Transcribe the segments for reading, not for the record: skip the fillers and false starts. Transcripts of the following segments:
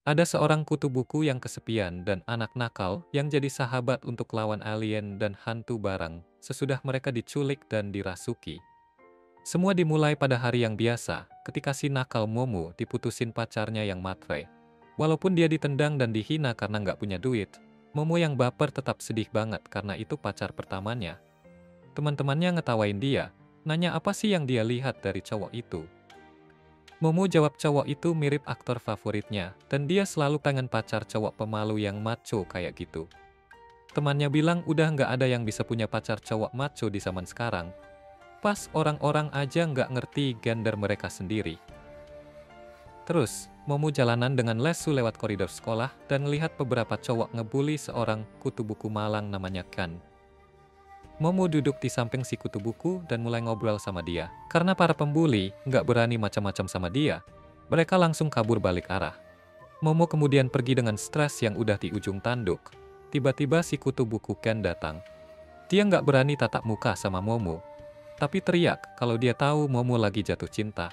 Ada seorang kutu buku yang kesepian dan anak nakal yang jadi sahabat untuk lawan alien dan hantu barang sesudah mereka diculik dan dirasuki. Semua dimulai pada hari yang biasa, ketika si nakal Momo diputusin pacarnya yang matre. Walaupun dia ditendang dan dihina karena nggak punya duit, Momo yang baper tetap sedih banget karena itu pacar pertamanya. Teman-temannya ngetawain dia, nanya apa sih yang dia lihat dari cowok itu. Momo jawab cowok itu mirip aktor favoritnya, dan dia selalu pengen pacar cowok pemalu yang macho kayak gitu. Temannya bilang udah nggak ada yang bisa punya pacar cowok macho di zaman sekarang. Pas orang-orang aja nggak ngerti gender mereka sendiri. Terus, Momo jalanan dengan lesu lewat koridor sekolah dan melihat beberapa cowok ngebully seorang kutu buku malang namanya Ken. Momo duduk di samping si kutu buku dan mulai ngobrol sama dia. Karena para pembuli nggak berani macam-macam sama dia, mereka langsung kabur balik arah. Momo kemudian pergi dengan stres yang udah di ujung tanduk. Tiba-tiba si kutu buku Ken datang. Dia nggak berani tatap muka sama Momo, tapi teriak kalau dia tahu Momo lagi jatuh cinta.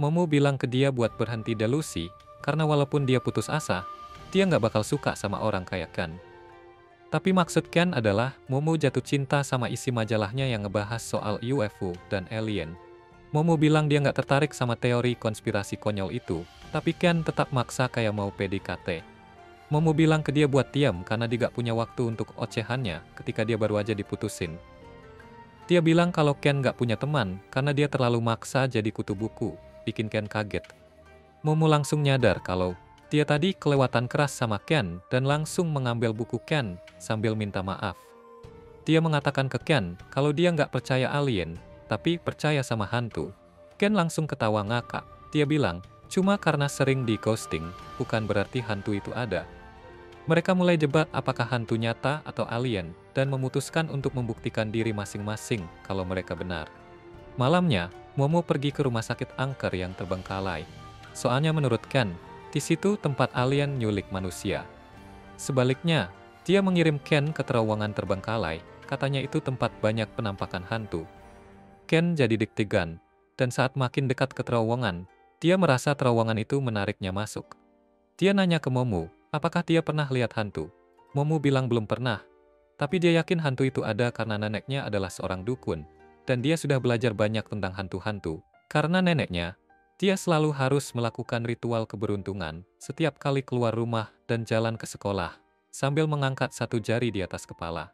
Momo bilang ke dia buat berhenti delusi, karena walaupun dia putus asa, dia nggak bakal suka sama orang kayak Ken. Tapi maksud Ken adalah Momo jatuh cinta sama isi majalahnya yang ngebahas soal UFO dan alien. Momo bilang dia nggak tertarik sama teori konspirasi konyol itu, tapi Ken tetap maksa kayak mau PDKT. Momo bilang ke dia buat diam karena dia gak punya waktu untuk ocehannya ketika dia baru aja diputusin. Dia bilang kalau Ken gak punya teman karena dia terlalu maksa jadi kutu buku, bikin Ken kaget. Momo langsung nyadar kalau dia tadi kelewatan keras sama Ken dan langsung mengambil buku Ken sambil minta maaf. Dia mengatakan ke Ken kalau dia nggak percaya alien, tapi percaya sama hantu. Ken langsung ketawa ngakak. Dia bilang, cuma karena sering di ghosting, bukan berarti hantu itu ada. Mereka mulai debat apakah hantu nyata atau alien, dan memutuskan untuk membuktikan diri masing-masing kalau mereka benar. Malamnya, Momo pergi ke rumah sakit angker yang terbengkalai. Soalnya menurut Ken, di situ tempat alien nyulik manusia. Sebaliknya, dia mengirim Ken ke terowongan terbengkalai, katanya itu tempat banyak penampakan hantu. Ken jadi deg-degan, dan saat makin dekat ke terowongan, dia merasa terowongan itu menariknya masuk. Dia nanya ke Momo, apakah dia pernah lihat hantu? Momo bilang belum pernah, tapi dia yakin hantu itu ada karena neneknya adalah seorang dukun, dan dia sudah belajar banyak tentang hantu-hantu. Karena neneknya, dia selalu harus melakukan ritual keberuntungan setiap kali keluar rumah dan jalan ke sekolah, sambil mengangkat satu jari di atas kepala.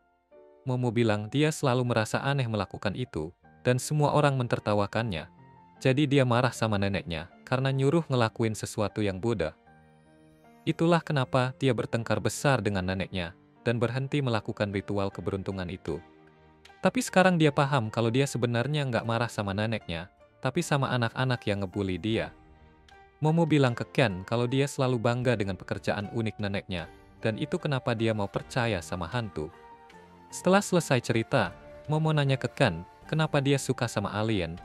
Momo bilang dia selalu merasa aneh melakukan itu, dan semua orang mentertawakannya. Jadi dia marah sama neneknya, karena nyuruh ngelakuin sesuatu yang bodoh. Itulah kenapa dia bertengkar besar dengan neneknya, dan berhenti melakukan ritual keberuntungan itu. Tapi sekarang dia paham kalau dia sebenarnya nggak marah sama neneknya, tapi sama anak-anak yang ngebully dia. Momo bilang ke Ken kalau dia selalu bangga dengan pekerjaan unik neneknya, dan itu kenapa dia mau percaya sama hantu. Setelah selesai cerita, Momo nanya ke Ken, kenapa dia suka sama alien.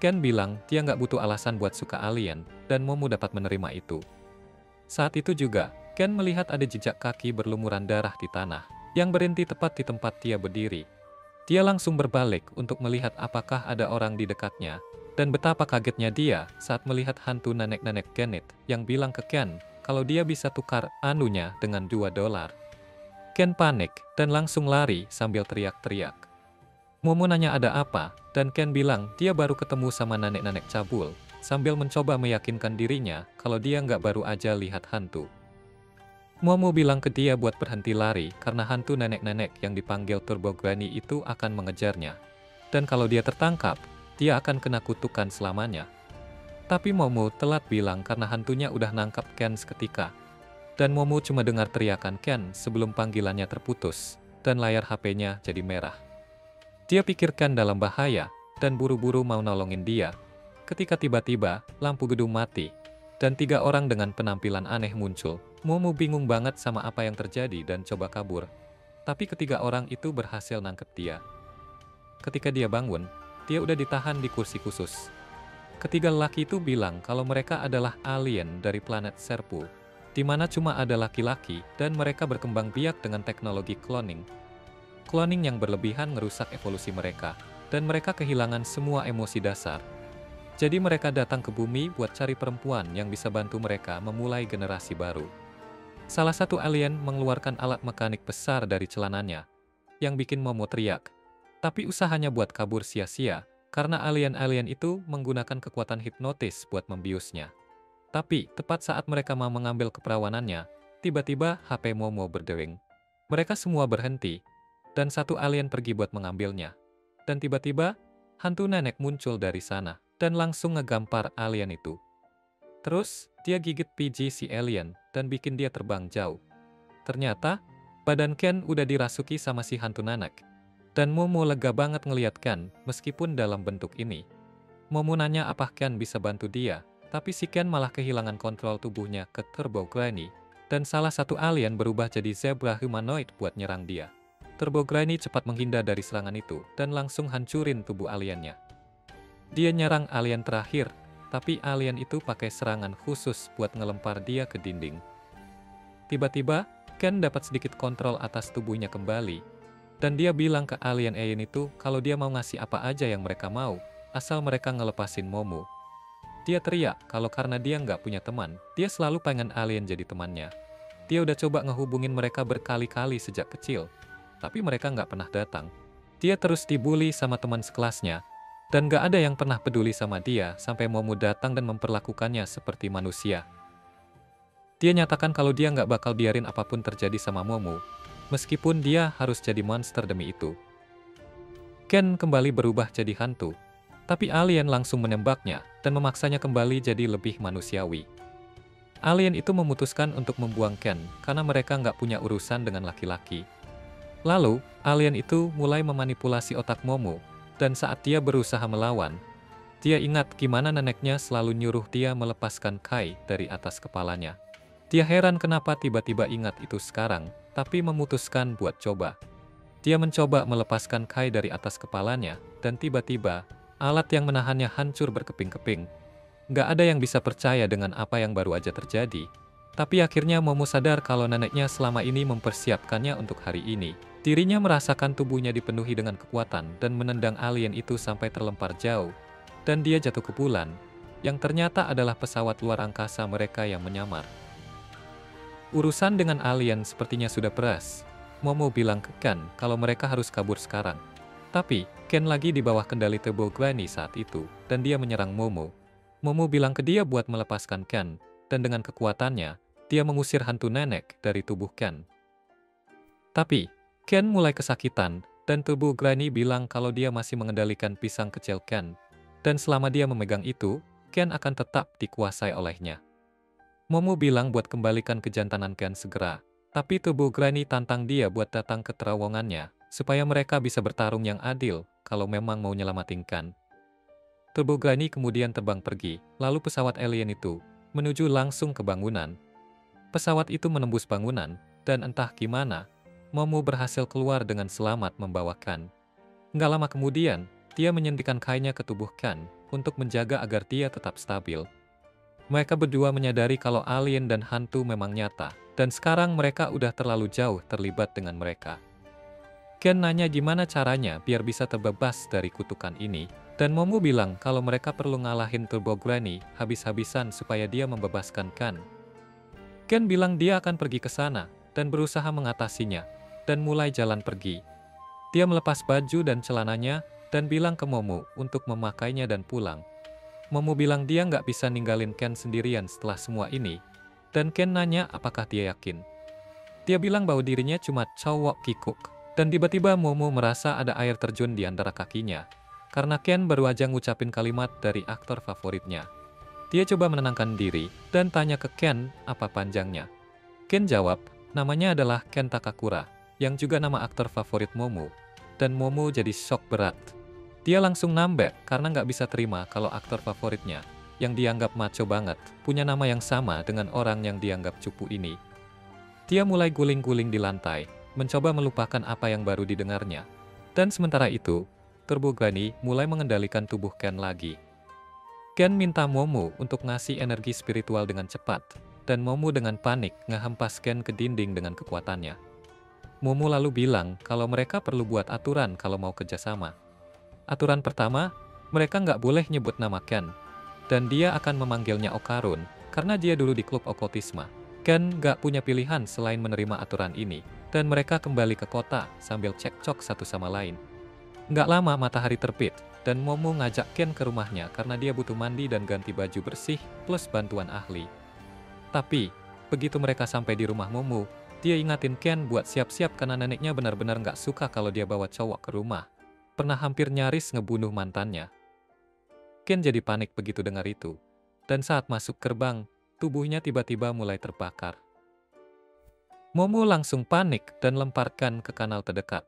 Ken bilang dia nggak butuh alasan buat suka alien, dan Momo dapat menerima itu. Saat itu juga, Ken melihat ada jejak kaki berlumuran darah di tanah, yang berhenti tepat di tempat dia berdiri. Dia langsung berbalik untuk melihat apakah ada orang di dekatnya, dan betapa kagetnya dia saat melihat hantu nenek-nenek Kenneth yang bilang ke Ken kalau dia bisa tukar anunya dengan $2. Ken panik dan langsung lari sambil teriak-teriak. Momo nanya ada apa, dan Ken bilang dia baru ketemu sama nenek-nenek cabul, sambil mencoba meyakinkan dirinya kalau dia nggak baru aja lihat hantu. Momo bilang ke dia buat berhenti lari karena hantu nenek-nenek yang dipanggil Turbo Granny itu akan mengejarnya. Dan kalau dia tertangkap, dia akan kena kutukan selamanya. Tapi Momo telat bilang karena hantunya udah nangkap Ken seketika. Dan Momo cuma dengar teriakan Ken sebelum panggilannya terputus, dan layar HP-nya jadi merah. Dia pikir Ken dalam bahaya, dan buru-buru mau nolongin dia. Ketika tiba-tiba, lampu gedung mati, dan 3 orang dengan penampilan aneh muncul. Momo bingung banget sama apa yang terjadi dan coba kabur. Tapi ketiga orang itu berhasil nangkep dia. Ketika dia bangun, dia udah ditahan di kursi khusus. Ketiga lelaki itu bilang kalau mereka adalah alien dari planet Serpu, di mana cuma ada laki-laki dan mereka berkembang biak dengan teknologi cloning. Cloning yang berlebihan ngerusak evolusi mereka, dan mereka kehilangan semua emosi dasar. Jadi mereka datang ke bumi buat cari perempuan yang bisa bantu mereka memulai generasi baru. Salah satu alien mengeluarkan alat mekanik besar dari celananya, yang bikin Momo teriak. Tapi usahanya buat kabur sia-sia, karena alien-alien itu menggunakan kekuatan hipnotis buat membiusnya. Tapi, tepat saat mereka mau mengambil keperawanannya, tiba-tiba HP Momo berdering. Mereka semua berhenti, dan satu alien pergi buat mengambilnya. Dan tiba-tiba, hantu nenek muncul dari sana, dan langsung ngegampar alien itu. Terus, dia gigit PG si alien, dan bikin dia terbang jauh. Ternyata, badan Ken udah dirasuki sama si hantu nenek. Dan Momo lega banget ngeliat Ken, meskipun dalam bentuk ini. Momo nanya apa Ken bisa bantu dia, tapi si Ken malah kehilangan kontrol tubuhnya ke Turbo Granny, dan salah satu alien berubah jadi zebra humanoid buat nyerang dia. Turbo Granny cepat menghindar dari serangan itu, dan langsung hancurin tubuh aliennya. Dia nyerang alien terakhir, tapi alien itu pakai serangan khusus buat ngelempar dia ke dinding. Tiba-tiba, Ken dapat sedikit kontrol atas tubuhnya kembali, dan dia bilang ke alien-alien itu kalau dia mau ngasih apa aja yang mereka mau, asal mereka ngelepasin Momo. Dia teriak kalau karena dia nggak punya teman, dia selalu pengen alien jadi temannya. Dia udah coba ngehubungin mereka berkali-kali sejak kecil, tapi mereka nggak pernah datang. Dia terus dibully sama teman sekelasnya, dan nggak ada yang pernah peduli sama dia sampai Momo datang dan memperlakukannya seperti manusia. Dia nyatakan kalau dia nggak bakal biarin apapun terjadi sama Momo, meskipun dia harus jadi monster demi itu. Ken kembali berubah jadi hantu, tapi alien langsung menembaknya dan memaksanya kembali jadi lebih manusiawi. Alien itu memutuskan untuk membuang Ken karena mereka nggak punya urusan dengan laki-laki. Lalu, alien itu mulai memanipulasi otak Momo, dan saat dia berusaha melawan, dia ingat gimana neneknya selalu nyuruh dia melepaskan Kai dari atas kepalanya. Dia heran kenapa tiba-tiba ingat itu sekarang, tapi memutuskan buat coba. Dia mencoba melepaskan Kai dari atas kepalanya, dan tiba-tiba, alat yang menahannya hancur berkeping-keping. Nggak ada yang bisa percaya dengan apa yang baru aja terjadi. Tapi akhirnya Momo sadar kalau neneknya selama ini mempersiapkannya untuk hari ini. Dirinya merasakan tubuhnya dipenuhi dengan kekuatan dan menendang alien itu sampai terlempar jauh. Dan dia jatuh ke bulan, yang ternyata adalah pesawat luar angkasa mereka yang menyamar. Urusan dengan alien sepertinya sudah beres. Momo bilang ke Ken kalau mereka harus kabur sekarang. Tapi, Ken lagi di bawah kendali Turbo Granny saat itu, dan dia menyerang Momo. Momo bilang ke dia buat melepaskan Ken, dan dengan kekuatannya, dia mengusir hantu nenek dari tubuh Ken. Tapi, Ken mulai kesakitan, dan Turbo Granny bilang kalau dia masih mengendalikan pisang kecil Ken, dan selama dia memegang itu, Ken akan tetap dikuasai olehnya. Momo bilang buat kembalikan kejantanan Ken segera, tapi Turbo Granny tantang dia buat datang ke terowongannya, supaya mereka bisa bertarung yang adil kalau memang mau nyelamatin Ken. Turbo Granny kemudian terbang pergi, lalu pesawat alien itu menuju langsung ke bangunan. Pesawat itu menembus bangunan, dan entah gimana, Momo berhasil keluar dengan selamat membawa Ken. Nggak lama kemudian, dia menyuntikkan Kai-nya ke tubuh Ken untuk menjaga agar dia tetap stabil. Mereka berdua menyadari kalau alien dan hantu memang nyata, dan sekarang mereka udah terlalu jauh terlibat dengan mereka. Ken nanya gimana caranya biar bisa terbebas dari kutukan ini, dan Momo bilang kalau mereka perlu ngalahin Turbo Granny habis-habisan supaya dia membebaskan Ken. Ken bilang dia akan pergi ke sana, dan berusaha mengatasinya, dan mulai jalan pergi. Dia melepas baju dan celananya, dan bilang ke Momo untuk memakainya dan pulang. Momo bilang dia nggak bisa ninggalin Ken sendirian setelah semua ini, dan Ken nanya apakah dia yakin. Dia bilang bahwa dirinya cuma cowok kikuk, dan tiba-tiba Momo merasa ada air terjun di antara kakinya, karena Ken baru aja ngucapin kalimat dari aktor favoritnya. Dia coba menenangkan diri, dan tanya ke Ken apa panjangnya. Ken jawab, namanya adalah Ken Takakura, yang juga nama aktor favorit Momo, dan Momo jadi shock berat. Dia langsung nambah karena nggak bisa terima kalau aktor favoritnya, yang dianggap macho banget, punya nama yang sama dengan orang yang dianggap cupu ini. Dia mulai guling-guling di lantai, mencoba melupakan apa yang baru didengarnya. Dan sementara itu, Turbo Granny mulai mengendalikan tubuh Ken lagi. Ken minta Momo untuk ngasih energi spiritual dengan cepat, dan Momo dengan panik ngehempas Ken ke dinding dengan kekuatannya. Momo lalu bilang kalau mereka perlu buat aturan kalau mau kerjasama. Aturan pertama, mereka nggak boleh nyebut nama Ken, dan dia akan memanggilnya Okarun, karena dia dulu di klub okultisme. Ken gak punya pilihan selain menerima aturan ini, dan mereka kembali ke kota sambil cekcok satu sama lain. Nggak lama matahari terbit, dan Momo ngajak Ken ke rumahnya karena dia butuh mandi dan ganti baju bersih plus bantuan ahli. Tapi, begitu mereka sampai di rumah Momo, dia ingatin Ken buat siap-siap karena neneknya benar-benar nggak suka kalau dia bawa cowok ke rumah. Pernah hampir nyaris ngebunuh mantannya. Ken jadi panik begitu dengar itu, dan saat masuk gerbang, tubuhnya tiba-tiba mulai terbakar. Momo langsung panik dan lemparkan ke kanal terdekat.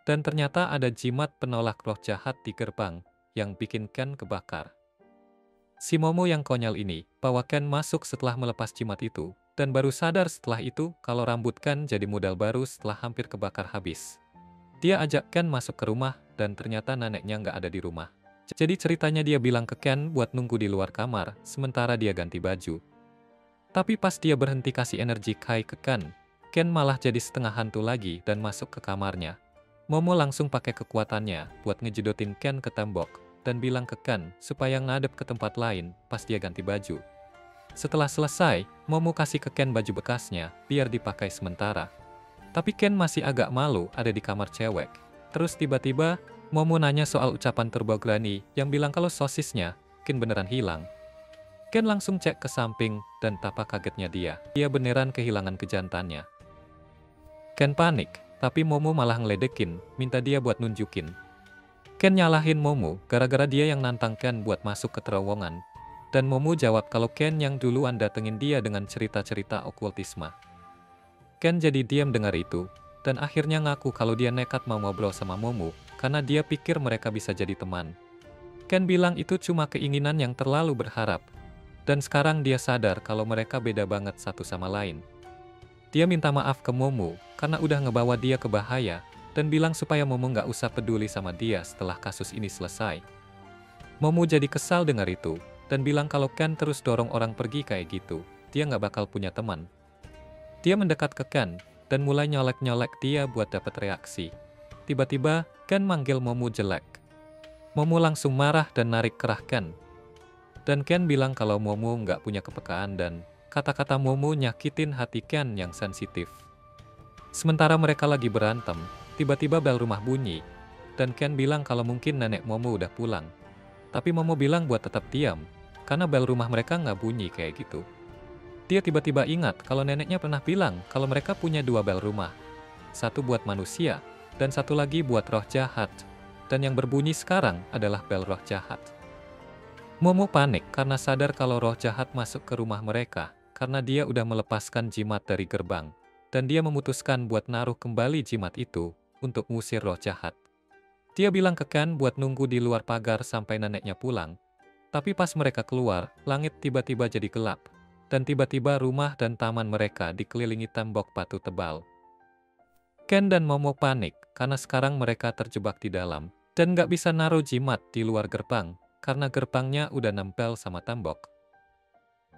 Dan ternyata ada jimat penolak roh jahat di gerbang yang bikin Ken kebakar. Si Momo yang konyol ini bawa Ken masuk setelah melepas jimat itu, dan baru sadar setelah itu kalau rambut Ken jadi modal baru setelah hampir kebakar habis. Dia ajak Ken masuk ke rumah dan ternyata neneknya nggak ada di rumah. Jadi ceritanya dia bilang ke Ken buat nunggu di luar kamar sementara dia ganti baju. Tapi pas dia berhenti kasih energi Kai ke Ken malah jadi setengah hantu lagi dan masuk ke kamarnya. Momo langsung pakai kekuatannya buat ngejedotin Ken ke tembok dan bilang ke Ken supaya ngadep ke tempat lain pas dia ganti baju. Setelah selesai, Momo kasih ke Ken baju bekasnya biar dipakai sementara. Tapi Ken masih agak malu ada di kamar cewek. Terus tiba-tiba, Momo nanya soal ucapan Turbo Granny yang bilang kalau sosisnya Ken beneran hilang. Ken langsung cek ke samping dan tapa kagetnya dia beneran kehilangan kejantannya. Ken panik, tapi Momo malah ngeledekin, minta dia buat nunjukin. Ken nyalahin Momo gara-gara dia yang nantang Ken buat masuk ke terowongan. Dan Momo jawab kalau Ken yang duluan datengin dia dengan cerita-cerita okultisme. Ken jadi diam dengar itu, dan akhirnya ngaku kalau dia nekat mau ngobrol sama Momo, karena dia pikir mereka bisa jadi teman. Ken bilang itu cuma keinginan yang terlalu berharap, dan sekarang dia sadar kalau mereka beda banget satu sama lain. Dia minta maaf ke Momo karena udah ngebawa dia ke bahaya dan bilang supaya Momo nggak usah peduli sama dia setelah kasus ini selesai. Momo jadi kesal dengar itu dan bilang kalau Ken terus dorong orang pergi kayak gitu, dia nggak bakal punya teman. Dia mendekat ke Ken dan mulai nyolek-nyolek dia buat dapat reaksi. Tiba-tiba Ken manggil Momo jelek. Momo langsung marah dan narik kerah Ken. Dan Ken bilang kalau Momo nggak punya kepekaan dan kata-kata Momo nyakitin hati Ken yang sensitif. Sementara mereka lagi berantem, tiba-tiba bel rumah bunyi, dan Ken bilang kalau mungkin nenek Momo udah pulang. Tapi Momo bilang buat tetap diam, karena bel rumah mereka nggak bunyi kayak gitu. Dia tiba-tiba ingat kalau neneknya pernah bilang kalau mereka punya dua bel rumah. Satu buat manusia, dan satu lagi buat roh jahat. Dan yang berbunyi sekarang adalah bel roh jahat. Momo panik karena sadar kalau roh jahat masuk ke rumah mereka, karena dia udah melepaskan jimat dari gerbang, dan dia memutuskan buat naruh kembali jimat itu untuk ngusir roh jahat. Dia bilang ke Ken buat nunggu di luar pagar sampai neneknya pulang, tapi pas mereka keluar, langit tiba-tiba jadi gelap, dan tiba-tiba rumah dan taman mereka dikelilingi tembok batu tebal. Ken dan Momo panik karena sekarang mereka terjebak di dalam, dan nggak bisa naruh jimat di luar gerbang, karena gerbangnya udah nempel sama tembok.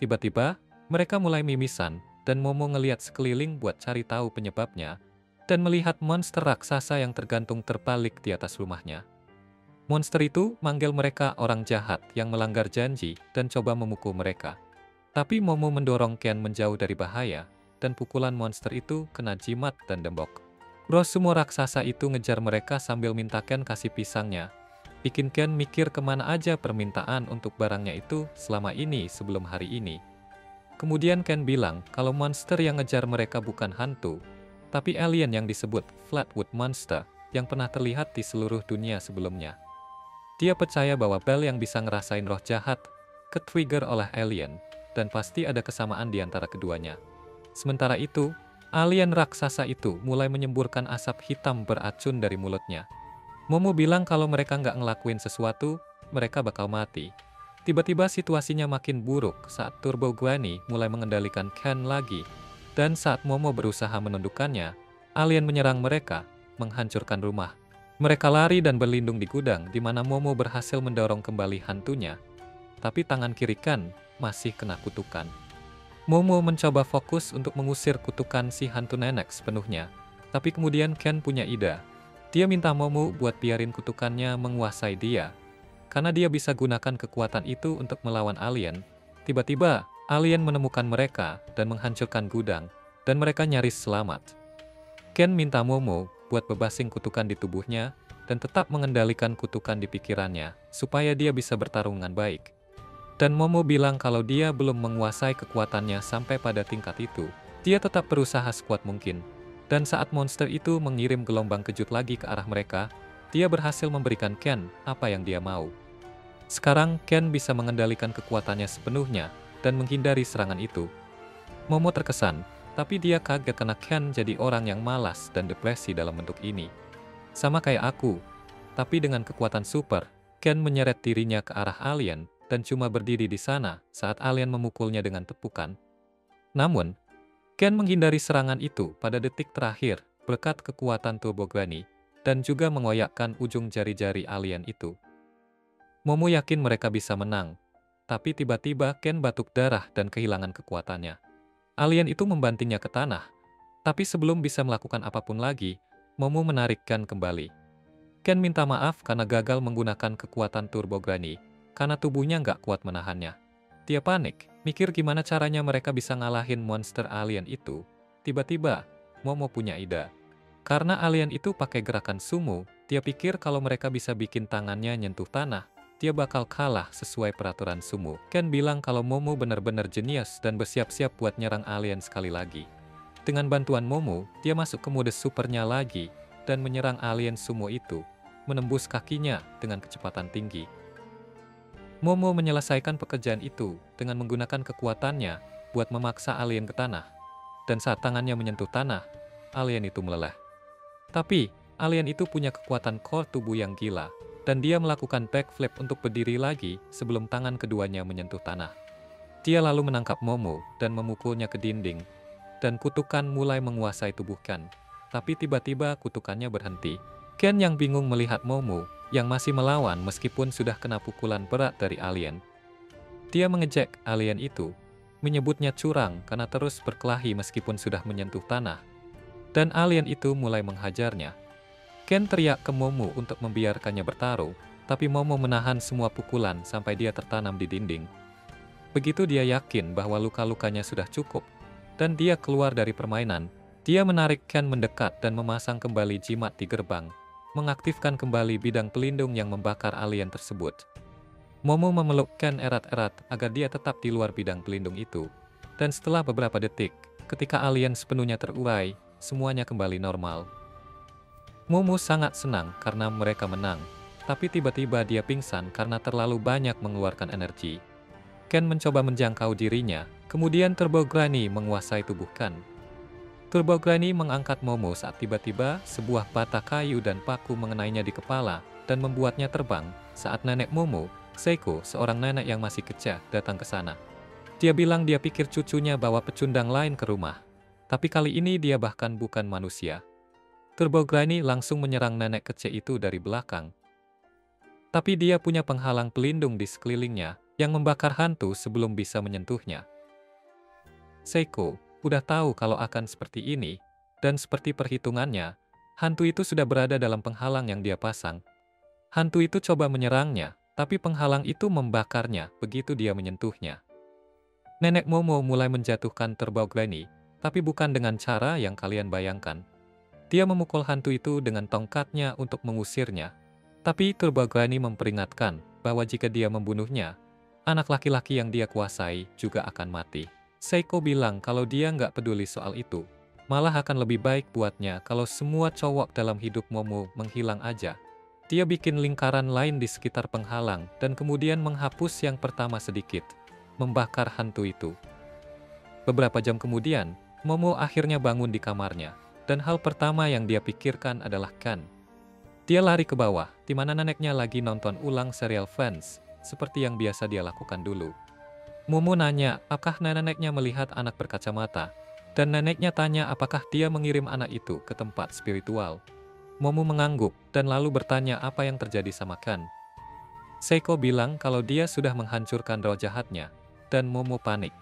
Tiba-tiba, mereka mulai mimisan, dan Momo ngeliat sekeliling buat cari tahu penyebabnya, dan melihat monster raksasa yang tergantung terbalik di atas rumahnya. Monster itu manggil mereka orang jahat yang melanggar janji dan coba memukul mereka. Tapi Momo mendorong Ken menjauh dari bahaya, dan pukulan monster itu kena jimat dan dembok. Roh sumo raksasa itu ngejar mereka sambil minta Ken kasih pisangnya. Bikin Ken mikir kemana aja permintaan untuk barangnya itu selama ini sebelum hari ini. Kemudian Ken bilang kalau monster yang ngejar mereka bukan hantu, tapi alien yang disebut Flatwood Monster yang pernah terlihat di seluruh dunia sebelumnya. Dia percaya bahwa Belle yang bisa ngerasain roh jahat ke-trigger oleh alien, dan pasti ada kesamaan di antara keduanya. Sementara itu, alien raksasa itu mulai menyemburkan asap hitam beracun dari mulutnya. Momo bilang kalau mereka nggak ngelakuin sesuatu, mereka bakal mati. Tiba-tiba situasinya makin buruk saat Turbo Granny mulai mengendalikan Ken lagi. Dan saat Momo berusaha menundukkannya, alien menyerang mereka, menghancurkan rumah. Mereka lari dan berlindung di gudang di mana Momo berhasil mendorong kembali hantunya. Tapi tangan kiri Ken masih kena kutukan. Momo mencoba fokus untuk mengusir kutukan si hantu nenek sepenuhnya. Tapi kemudian Ken punya ide. Dia minta Momo buat biarin kutukannya menguasai dia. karena dia bisa gunakan kekuatan itu untuk melawan alien. Tiba-tiba, alien menemukan mereka dan menghancurkan gudang, dan mereka nyaris selamat. Ken minta Momo buat bebasing kutukan di tubuhnya, dan tetap mengendalikan kutukan di pikirannya, supaya dia bisa bertarung dengan baik. Dan Momo bilang kalau dia belum menguasai kekuatannya sampai pada tingkat itu. Dia tetap berusaha sekuat mungkin. Dan saat monster itu mengirim gelombang kejut lagi ke arah mereka, dia berhasil memberikan Ken apa yang dia mau. Sekarang Ken bisa mengendalikan kekuatannya sepenuhnya dan menghindari serangan itu. Momo terkesan, tapi dia kaget karena Ken jadi orang yang malas dan depresi dalam bentuk ini. Sama kayak aku, tapi dengan kekuatan super, Ken menyeret dirinya ke arah alien dan cuma berdiri di sana saat alien memukulnya dengan tepukan. Namun, Ken menghindari serangan itu pada detik terakhir berkat kekuatan Turbo Granny dan juga mengoyakkan ujung jari-jari alien itu. Momo yakin mereka bisa menang, tapi tiba-tiba Ken batuk darah dan kehilangan kekuatannya. Alien itu membantingnya ke tanah, tapi sebelum bisa melakukan apapun lagi, Momo menarik Ken kembali. Ken minta maaf karena gagal menggunakan kekuatan Turbo Granny, karena tubuhnya nggak kuat menahannya. Dia panik, mikir gimana caranya mereka bisa ngalahin monster alien itu. Tiba-tiba, Momo punya ide. Karena alien itu pakai gerakan sumo, dia pikir kalau mereka bisa bikin tangannya nyentuh tanah, dia bakal kalah sesuai peraturan sumo. Ken bilang kalau Momo benar-benar jenius dan bersiap-siap buat nyerang alien sekali lagi. Dengan bantuan Momo, dia masuk ke mode supernya lagi dan menyerang alien sumo itu, menembus kakinya dengan kecepatan tinggi. Momo menyelesaikan pekerjaan itu dengan menggunakan kekuatannya buat memaksa alien ke tanah. Dan saat tangannya menyentuh tanah, alien itu meleleh. Tapi, alien itu punya kekuatan core tubuh yang gila, dan dia melakukan backflip untuk berdiri lagi sebelum tangan keduanya menyentuh tanah. Dia lalu menangkap Momo dan memukulnya ke dinding, dan kutukan mulai menguasai tubuh Ken. Tapi tiba-tiba kutukannya berhenti. Ken yang bingung melihat Momo yang masih melawan meskipun sudah kena pukulan berat dari alien. Dia mengejek alien itu, menyebutnya curang karena terus berkelahi meskipun sudah menyentuh tanah. Dan alien itu mulai menghajarnya. Ken teriak ke Momo untuk membiarkannya bertarung, tapi Momo menahan semua pukulan sampai dia tertanam di dinding. Begitu dia yakin bahwa luka-lukanya sudah cukup, dan dia keluar dari permainan, dia menarik Ken mendekat dan memasang kembali jimat di gerbang, mengaktifkan kembali bidang pelindung yang membakar alien tersebut. Momo memeluk Ken erat-erat agar dia tetap di luar bidang pelindung itu. Dan setelah beberapa detik, ketika alien sepenuhnya terurai, semuanya kembali normal. Momo sangat senang karena mereka menang, tapi tiba-tiba dia pingsan karena terlalu banyak mengeluarkan energi. Ken mencoba menjangkau dirinya, kemudian Turbo Granny menguasai tubuh Ken. Turbo Granny mengangkat Momo saat tiba-tiba sebuah bata kayu dan paku mengenainya di kepala dan membuatnya terbang saat nenek Momo, Seiko, seorang nenek yang masih kecil, datang ke sana. Dia bilang dia pikir cucunya bawa pecundang lain ke rumah, tapi kali ini dia bahkan bukan manusia. Turbo Granny langsung menyerang nenek kecil itu dari belakang. Tapi dia punya penghalang pelindung di sekelilingnya yang membakar hantu sebelum bisa menyentuhnya. Seiko udah tahu kalau akan seperti ini, dan seperti perhitungannya, hantu itu sudah berada dalam penghalang yang dia pasang. Hantu itu coba menyerangnya, tapi penghalang itu membakarnya begitu dia menyentuhnya. Nenek Momo mulai menjatuhkan Turbo Granny, tapi bukan dengan cara yang kalian bayangkan. Dia memukul hantu itu dengan tongkatnya untuk mengusirnya. Tapi Turbo Granny memperingatkan bahwa jika dia membunuhnya, anak laki-laki yang dia kuasai juga akan mati. Seiko bilang kalau dia nggak peduli soal itu. Malah akan lebih baik buatnya kalau semua cowok dalam hidup Momo menghilang aja. Dia bikin lingkaran lain di sekitar penghalang dan kemudian menghapus yang pertama sedikit, membakar hantu itu. Beberapa jam kemudian, Momo akhirnya bangun di kamarnya, dan hal pertama yang dia pikirkan adalah Ken. Dia lari ke bawah, di mana neneknya lagi nonton ulang serial Friends, seperti yang biasa dia lakukan dulu. Momo nanya apakah neneknya melihat anak berkacamata, dan neneknya tanya apakah dia mengirim anak itu ke tempat spiritual. Momo mengangguk dan lalu bertanya apa yang terjadi sama Ken. Seiko bilang kalau dia sudah menghancurkan roh jahatnya, dan Momo panik.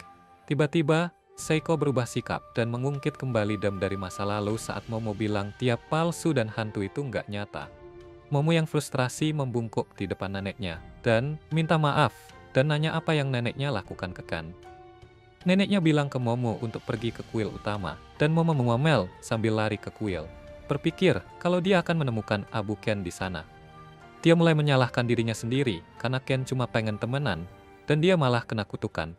Tiba-tiba, Seiko berubah sikap dan mengungkit kembali dendam dari masa lalu saat Momo bilang tiap palsu dan hantu itu nggak nyata. Momo yang frustrasi membungkuk di depan neneknya, dan minta maaf, dan nanya apa yang neneknya lakukan ke Ken. Neneknya bilang ke Momo untuk pergi ke kuil utama, dan Momo mengomel sambil lari ke kuil. Berpikir kalau dia akan menemukan Abu Ken di sana. Dia mulai menyalahkan dirinya sendiri, karena Ken cuma pengen temenan, dan dia malah kena kutukan.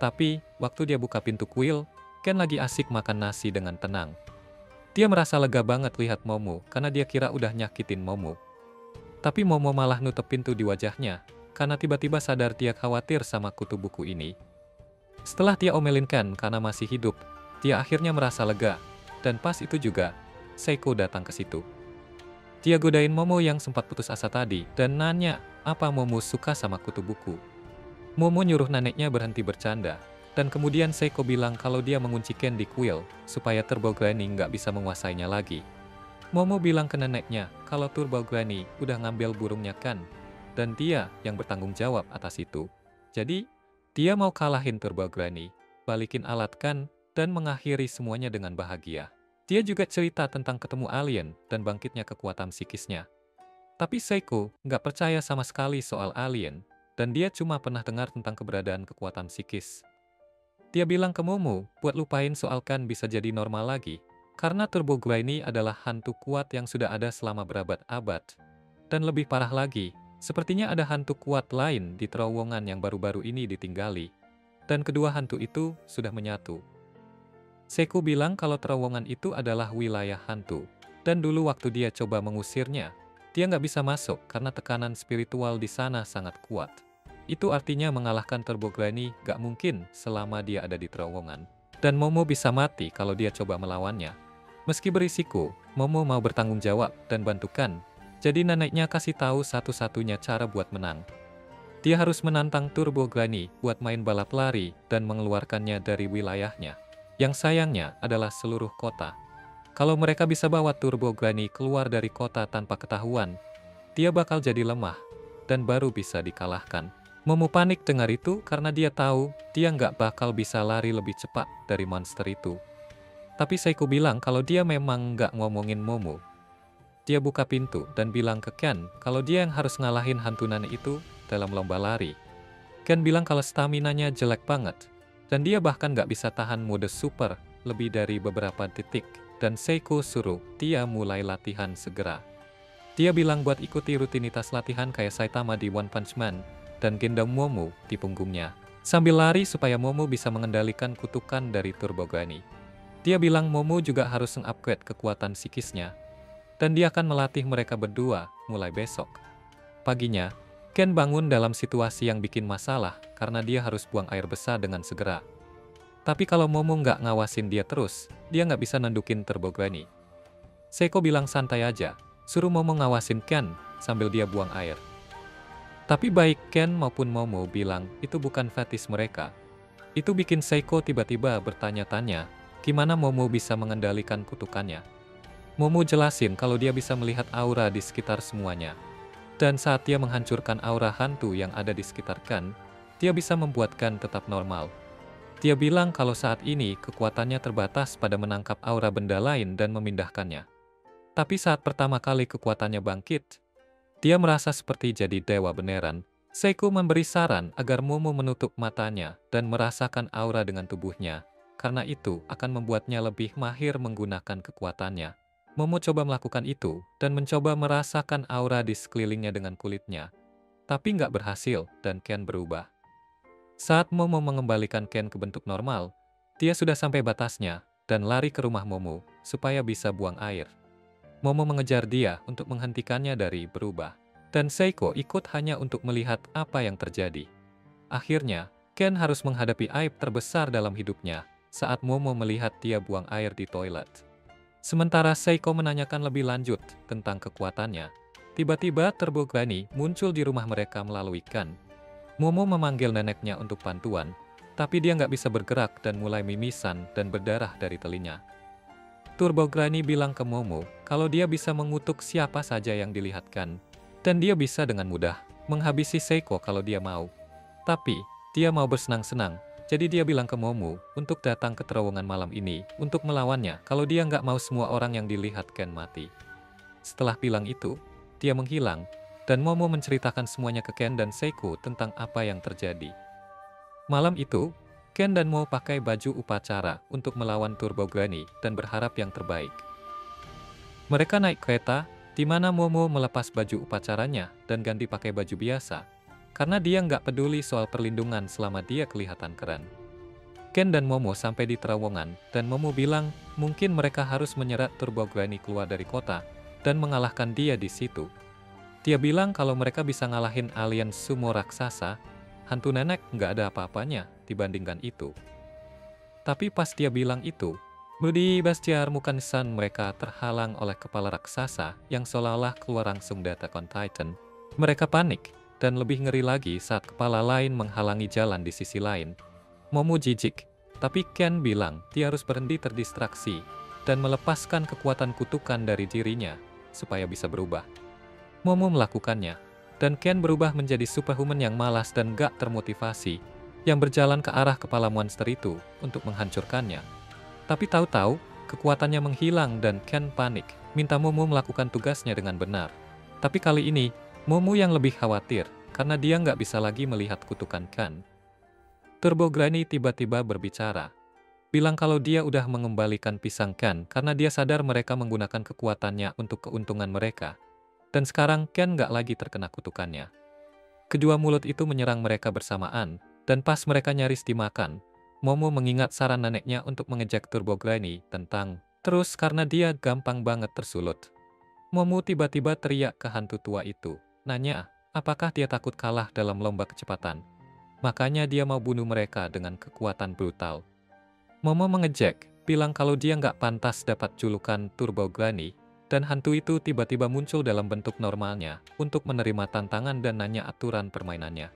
Tapi, waktu dia buka pintu kuil, Ken lagi asik makan nasi dengan tenang. Dia merasa lega banget lihat Momo, karena dia kira udah nyakitin Momo. Tapi Momo malah nutup pintu di wajahnya, karena tiba-tiba sadar dia khawatir sama kutu buku ini. Setelah dia omelin Ken karena masih hidup, dia akhirnya merasa lega, dan pas itu juga, Seiko datang ke situ. Dia godain Momo yang sempat putus asa tadi, dan nanya apa Momo suka sama kutu buku. Momo nyuruh neneknya berhenti bercanda, dan kemudian Seiko bilang kalau dia mengunci Ken di kuil, supaya Turbo Granny nggak bisa menguasainya lagi. Momo bilang ke neneknya kalau Turbo Granny udah ngambil burungnya Ken, dan dia yang bertanggung jawab atas itu. Jadi, dia mau kalahin Turbo Granny, balikin alat Ken, dan mengakhiri semuanya dengan bahagia. Dia juga cerita tentang ketemu alien dan bangkitnya kekuatan psikisnya. Tapi Seiko nggak percaya sama sekali soal alien, dan dia cuma pernah dengar tentang keberadaan kekuatan psikis. Dia bilang ke Momo buat lupain soal Ken bisa jadi normal lagi, karena Turbo Granny adalah hantu kuat yang sudah ada selama berabad-abad. Dan lebih parah lagi, sepertinya ada hantu kuat lain di terowongan yang baru-baru ini ditinggali. Dan kedua hantu itu sudah menyatu. Seiko bilang kalau terowongan itu adalah wilayah hantu, dan dulu waktu dia coba mengusirnya, dia nggak bisa masuk karena tekanan spiritual di sana sangat kuat. Itu artinya mengalahkan Turbo Granny gak mungkin selama dia ada di terowongan. Dan Momo bisa mati kalau dia coba melawannya. Meski berisiko, Momo mau bertanggung jawab dan bantukan. Jadi neneknya kasih tahu satu-satunya cara buat menang. Dia harus menantang Turbo Granny buat main balap lari dan mengeluarkannya dari wilayahnya. Yang sayangnya adalah seluruh kota. Kalau mereka bisa bawa Turbo Granny keluar dari kota tanpa ketahuan, dia bakal jadi lemah dan baru bisa dikalahkan. Momo panik dengar itu karena dia tahu dia nggak bakal bisa lari lebih cepat dari monster itu. Tapi Seiko bilang kalau dia memang nggak ngomongin Momo. Dia buka pintu dan bilang ke Ken kalau dia yang harus ngalahin hantu nenek itu dalam lomba lari. Ken bilang kalau staminanya jelek banget, dan dia bahkan nggak bisa tahan mode super lebih dari beberapa detik, dan Seiko suruh dia mulai latihan segera. Dia bilang buat ikuti rutinitas latihan kayak Saitama di One Punch Man, dan gendong Momo di punggungnya, sambil lari supaya Momo bisa mengendalikan kutukan dari Turbo Granny. Dia bilang Momo juga harus mengupgrade kekuatan psikisnya, dan dia akan melatih mereka berdua mulai besok. Paginya, Ken bangun dalam situasi yang bikin masalah karena dia harus buang air besar dengan segera. Tapi kalau Momo nggak ngawasin dia terus, dia nggak bisa nandukin Turbo Granny. Seiko bilang santai aja, suruh Momo ngawasin Ken sambil dia buang air. Tapi baik Ken maupun Momo bilang itu bukan fetis mereka. Itu bikin Seiko tiba-tiba bertanya-tanya, gimana Momo bisa mengendalikan kutukannya. Momo jelasin kalau dia bisa melihat aura di sekitar semuanya. Dan saat dia menghancurkan aura hantu yang ada di sekitar Ken, dia bisa membuat Ken tetap normal. Dia bilang kalau saat ini kekuatannya terbatas pada menangkap aura benda lain dan memindahkannya. Tapi saat pertama kali kekuatannya bangkit, dia merasa seperti jadi dewa beneran. Seiko memberi saran agar Momo menutup matanya dan merasakan aura dengan tubuhnya, karena itu akan membuatnya lebih mahir menggunakan kekuatannya. Momo coba melakukan itu dan mencoba merasakan aura di sekelilingnya dengan kulitnya. Tapi nggak berhasil dan Ken berubah. Saat Momo mengembalikan Ken ke bentuk normal, dia sudah sampai batasnya dan lari ke rumah Momo supaya bisa buang air. Momo mengejar dia untuk menghentikannya dari berubah. Dan Seiko ikut hanya untuk melihat apa yang terjadi. Akhirnya, Ken harus menghadapi aib terbesar dalam hidupnya saat Momo melihat dia buang air di toilet. Sementara Seiko menanyakan lebih lanjut tentang kekuatannya, tiba-tiba Turbo Granny muncul di rumah mereka melalui Ken. Momo memanggil neneknya untuk bantuan, tapi dia nggak bisa bergerak dan mulai mimisan dan berdarah dari telinga. Turbo Granny bilang ke Momo kalau dia bisa mengutuk siapa saja yang dilihatkan, dan dia bisa dengan mudah menghabisi Seiko kalau dia mau. Tapi, dia mau bersenang-senang, jadi dia bilang ke Momo untuk datang ke terowongan malam ini untuk melawannya kalau dia nggak mau semua orang yang dilihat Ken mati. Setelah bilang itu, dia menghilang, dan Momo menceritakan semuanya ke Ken dan Seiko tentang apa yang terjadi. Malam itu, Ken dan Mo pakai baju upacara untuk melawan Turbo Granny dan berharap yang terbaik. Mereka naik kereta, di mana Momo melepas baju upacaranya dan ganti pakai baju biasa, karena dia nggak peduli soal perlindungan selama dia kelihatan keren. Ken dan Momo sampai di terowongan, dan Momo bilang mungkin mereka harus menyerat Turbo Granny keluar dari kota dan mengalahkan dia di situ. Dia bilang kalau mereka bisa ngalahin alien sumo raksasa, hantu nenek nggak ada apa-apanya dibandingkan itu. Tapi pas dia bilang itu, Budi Bastiar Mukan-san mereka terhalang oleh kepala raksasa yang seolah-olah keluar langsung dari Attack on Titan. Mereka panik, dan lebih ngeri lagi saat kepala lain menghalangi jalan di sisi lain. Momo jijik, tapi Ken bilang dia harus berhenti terdistraksi dan melepaskan kekuatan kutukan dari dirinya supaya bisa berubah. Momo melakukannya, dan Ken berubah menjadi superhuman yang malas dan gak termotivasi, yang berjalan ke arah kepala monster itu untuk menghancurkannya. Tapi tahu-tahu, kekuatannya menghilang dan Ken panik, minta Momo melakukan tugasnya dengan benar. Tapi kali ini, Momo yang lebih khawatir, karena dia nggak bisa lagi melihat kutukan Ken. Turbo Granny tiba-tiba berbicara, bilang kalau dia udah mengembalikan pisang Ken karena dia sadar mereka menggunakan kekuatannya untuk keuntungan mereka. Dan sekarang Ken nggak lagi terkena kutukannya. Kedua mulut itu menyerang mereka bersamaan, dan pas mereka nyaris dimakan, Momo mengingat saran neneknya untuk mengejek Turbo Granny tentang terus karena dia gampang banget tersulut. Momo tiba-tiba teriak ke hantu tua itu, nanya, apakah dia takut kalah dalam lomba kecepatan. Makanya dia mau bunuh mereka dengan kekuatan brutal. Momo mengejek, bilang kalau dia nggak pantas dapat julukan Turbo Granny, dan hantu itu tiba-tiba muncul dalam bentuk normalnya untuk menerima tantangan dan nanya aturan permainannya.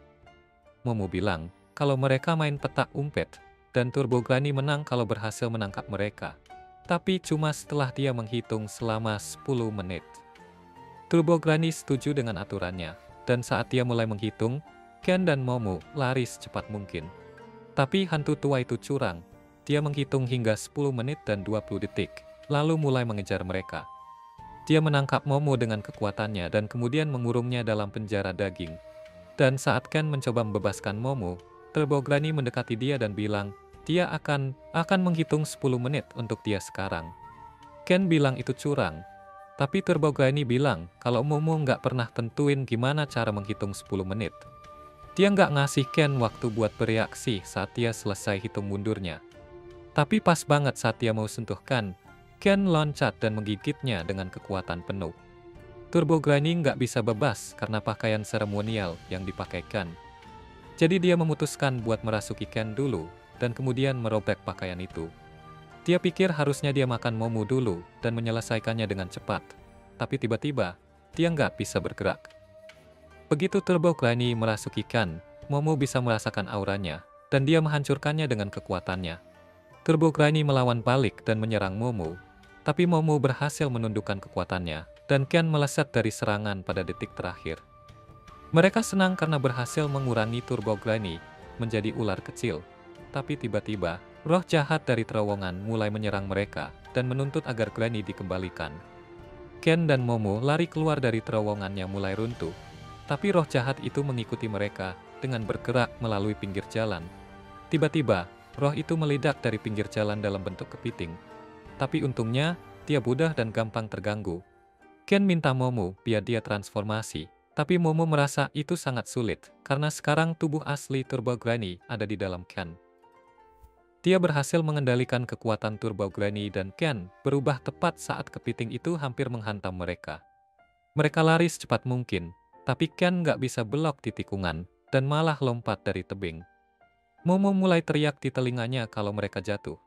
Momo bilang kalau mereka main petak umpet, dan Turbo Granny menang kalau berhasil menangkap mereka. Tapi cuma setelah dia menghitung selama 10 menit. Turbo Granny setuju dengan aturannya, dan saat dia mulai menghitung, Ken dan Momo lari secepat mungkin. Tapi hantu tua itu curang. Dia menghitung hingga 10 menit dan 20 detik, lalu mulai mengejar mereka. Dia menangkap Momo dengan kekuatannya dan kemudian mengurungnya dalam penjara daging. Dan saat Ken mencoba membebaskan Momo, Turbo Granny mendekati dia dan bilang, dia akan menghitung 10 menit untuk dia sekarang. Ken bilang itu curang, tapi Turbo Granny bilang kalau Momo nggak pernah tentuin gimana cara menghitung 10 menit. Dia nggak ngasih Ken waktu buat bereaksi saat dia selesai hitung mundurnya. Tapi pas banget saat dia mau sentuh Ken loncat dan menggigitnya dengan kekuatan penuh. Turbo Granny nggak bisa bebas karena pakaian seremonial yang dipakai Ken. Jadi dia memutuskan buat merasuki Ken dulu, dan kemudian merobek pakaian itu. Dia pikir harusnya dia makan Momo dulu dan menyelesaikannya dengan cepat. Tapi tiba-tiba, dia nggak bisa bergerak. Begitu Turbo Granny merasuki Ken, Momo bisa merasakan auranya, dan dia menghancurkannya dengan kekuatannya. Turbo Granny melawan balik dan menyerang Momo, tapi Momo berhasil menundukkan kekuatannya, dan Ken meleset dari serangan pada detik terakhir. Mereka senang karena berhasil mengurangi Turbo Granny menjadi ular kecil. Tapi tiba-tiba, roh jahat dari terowongan mulai menyerang mereka dan menuntut agar Granny dikembalikan. Ken dan Momo lari keluar dari terowongan yang mulai runtuh, tapi roh jahat itu mengikuti mereka dengan bergerak melalui pinggir jalan. Tiba-tiba, roh itu meledak dari pinggir jalan dalam bentuk kepiting. Tapi untungnya, dia mudah dan gampang terganggu. Ken minta Momo biar dia transformasi, tapi Momo merasa itu sangat sulit karena sekarang tubuh asli Turbo Granny ada di dalam Ken. Dia berhasil mengendalikan kekuatan Turbo Granny dan Ken berubah tepat saat kepiting itu hampir menghantam mereka. Mereka lari secepat mungkin, tapi Ken nggak bisa belok di tikungan dan malah lompat dari tebing. Momo mulai teriak di telinganya kalau mereka jatuh.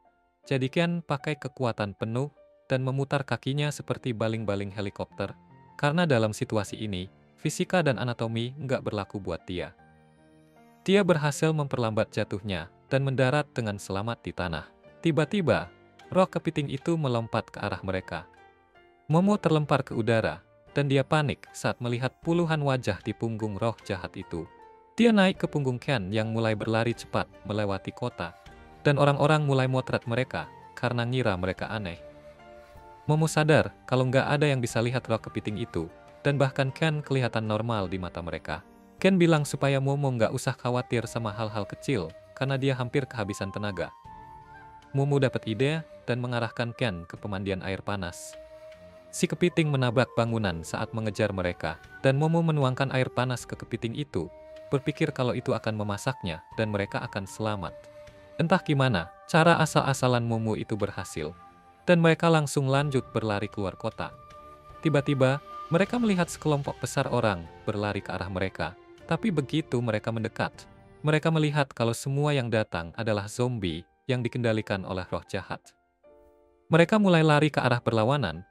Jadi Ken pakai kekuatan penuh dan memutar kakinya seperti baling-baling helikopter, karena dalam situasi ini, fisika dan anatomi nggak berlaku buat dia. Dia berhasil memperlambat jatuhnya dan mendarat dengan selamat di tanah. Tiba-tiba, roh kepiting itu melompat ke arah mereka. Momo terlempar ke udara, dan dia panik saat melihat puluhan wajah di punggung roh jahat itu. Dia naik ke punggung Ken yang mulai berlari cepat melewati kota, dan orang-orang mulai motret mereka karena ngira mereka aneh. Momo sadar kalau nggak ada yang bisa lihat roh kepiting itu, dan bahkan Ken kelihatan normal di mata mereka. Ken bilang supaya Momo nggak usah khawatir sama hal-hal kecil, karena dia hampir kehabisan tenaga. Momo dapat ide dan mengarahkan Ken ke pemandian air panas. Si kepiting menabrak bangunan saat mengejar mereka, dan Momo menuangkan air panas ke kepiting itu, berpikir kalau itu akan memasaknya dan mereka akan selamat. Entah gimana, cara asal-asalan Momo itu berhasil, dan mereka langsung lanjut berlari keluar kota. Tiba-tiba, mereka melihat sekelompok besar orang berlari ke arah mereka, tapi begitu mereka mendekat, mereka melihat kalau semua yang datang adalah zombie yang dikendalikan oleh roh jahat. Mereka mulai lari ke arah berlawanan,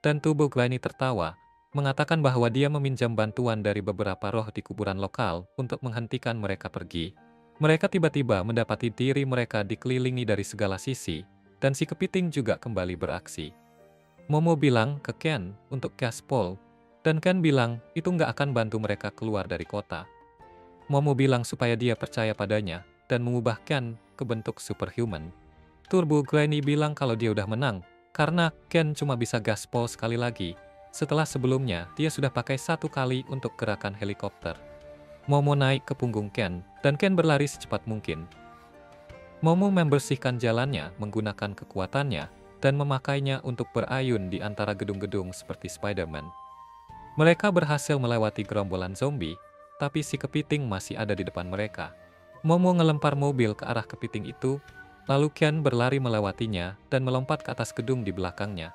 dan tubuh Granny tertawa, mengatakan bahwa dia meminjam bantuan dari beberapa roh di kuburan lokal untuk menghentikan mereka pergi. Mereka tiba-tiba mendapati diri mereka dikelilingi dari segala sisi, dan si kepiting juga kembali beraksi. Momo bilang ke Ken untuk gaspol, dan Ken bilang itu nggak akan bantu mereka keluar dari kota. Momo bilang supaya dia percaya padanya, dan mengubah Ken ke bentuk superhuman. Turbo Granny bilang kalau dia udah menang, karena Ken cuma bisa gaspol sekali lagi, setelah sebelumnya dia sudah pakai 1 kali untuk gerakan helikopter. Momo naik ke punggung Ken, dan Ken berlari secepat mungkin. Momo membersihkan jalannya menggunakan kekuatannya, dan memakainya untuk berayun di antara gedung-gedung seperti Spider-Man. Mereka berhasil melewati gerombolan zombie, tapi si kepiting masih ada di depan mereka. Momo ngelempar mobil ke arah kepiting itu, lalu Ken berlari melewatinya dan melompat ke atas gedung di belakangnya.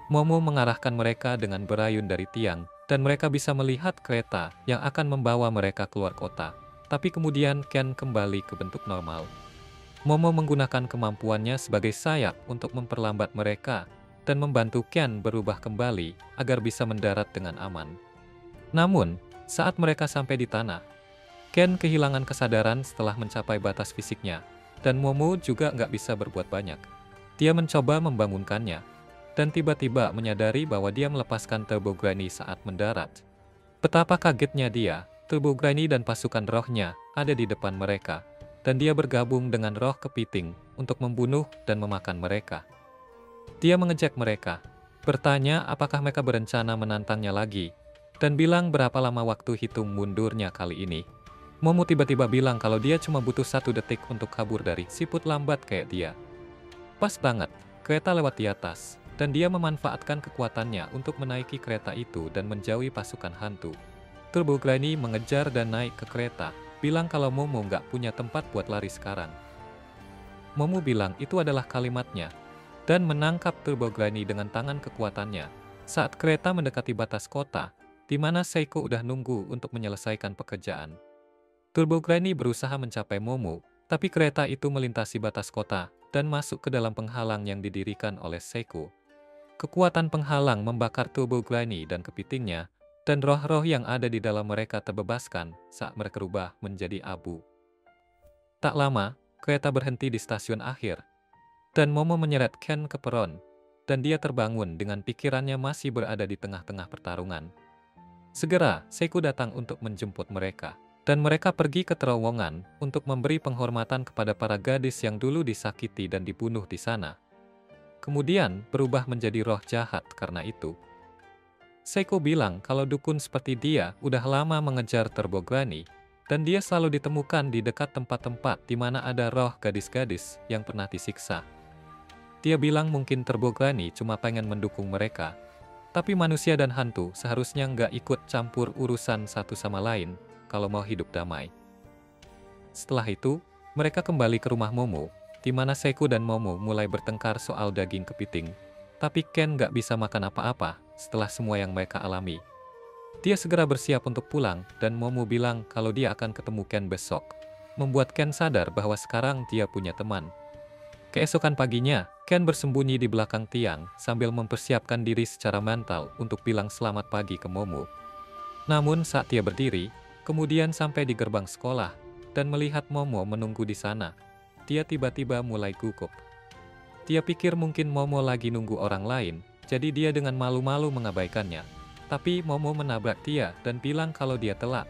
Momo mengarahkan mereka dengan berayun dari tiang, dan mereka bisa melihat kereta yang akan membawa mereka keluar kota. Tapi kemudian Ken kembali ke bentuk normal. Momo menggunakan kemampuannya sebagai sayap untuk memperlambat mereka, dan membantu Ken berubah kembali agar bisa mendarat dengan aman. Namun, saat mereka sampai di tanah, Ken kehilangan kesadaran setelah mencapai batas fisiknya, dan Momo juga nggak bisa berbuat banyak. Dia mencoba membangunkannya, dan tiba-tiba menyadari bahwa dia melepaskan Turbo Granny saat mendarat. Betapa kagetnya dia, Turbo Granny dan pasukan rohnya ada di depan mereka, dan dia bergabung dengan roh kepiting untuk membunuh dan memakan mereka. Dia mengejek mereka, bertanya apakah mereka berencana menantangnya lagi, dan bilang berapa lama waktu hitung mundurnya kali ini. Momo tiba-tiba bilang kalau dia cuma butuh 1 detik untuk kabur dari siput lambat kayak dia. Pas banget, kereta lewat di atas, dan dia memanfaatkan kekuatannya untuk menaiki kereta itu dan menjauhi pasukan hantu. Turbo Granny mengejar dan naik ke kereta, bilang kalau Momo nggak punya tempat buat lari sekarang. Momo bilang itu adalah kalimatnya, dan menangkap Turbo Granny dengan tangan kekuatannya saat kereta mendekati batas kota, di mana Seiko udah nunggu untuk menyelesaikan pekerjaan. Turbo Granny berusaha mencapai Momo, tapi kereta itu melintasi batas kota dan masuk ke dalam penghalang yang didirikan oleh Seiko. Kekuatan penghalang membakar Turbo Granny dan kepitingnya, dan roh-roh yang ada di dalam mereka terbebaskan saat mereka berubah menjadi abu. Tak lama, kereta berhenti di stasiun akhir, dan Momo menyeret Ken ke peron, dan dia terbangun dengan pikirannya masih berada di tengah-tengah pertarungan. Segera, Seiko datang untuk menjemput mereka, dan mereka pergi ke terowongan untuk memberi penghormatan kepada para gadis yang dulu disakiti dan dibunuh di sana. Kemudian, berubah menjadi roh jahat karena itu. Seiko bilang kalau dukun seperti dia udah lama mengejar Turbo Granny, dan dia selalu ditemukan di dekat tempat-tempat di mana ada roh gadis-gadis yang pernah disiksa. Dia bilang mungkin Turbo Granny cuma pengen mendukung mereka, tapi manusia dan hantu seharusnya nggak ikut campur urusan satu sama lain kalau mau hidup damai. Setelah itu, mereka kembali ke rumah Momo, di mana Seiko dan Momo mulai bertengkar soal daging kepiting, tapi Ken nggak bisa makan apa-apa setelah semua yang mereka alami. Dia segera bersiap untuk pulang, dan Momo bilang kalau dia akan ketemu Ken besok, membuat Ken sadar bahwa sekarang dia punya teman. Keesokan paginya, Ken bersembunyi di belakang tiang sambil mempersiapkan diri secara mental untuk bilang selamat pagi ke Momo. Namun saat dia berdiri, kemudian sampai di gerbang sekolah, dan melihat Momo menunggu di sana, dia tiba-tiba mulai gugup. Dia pikir mungkin Momo lagi nunggu orang lain, jadi dia dengan malu-malu mengabaikannya. Tapi Momo menabrak dia dan bilang kalau dia telat.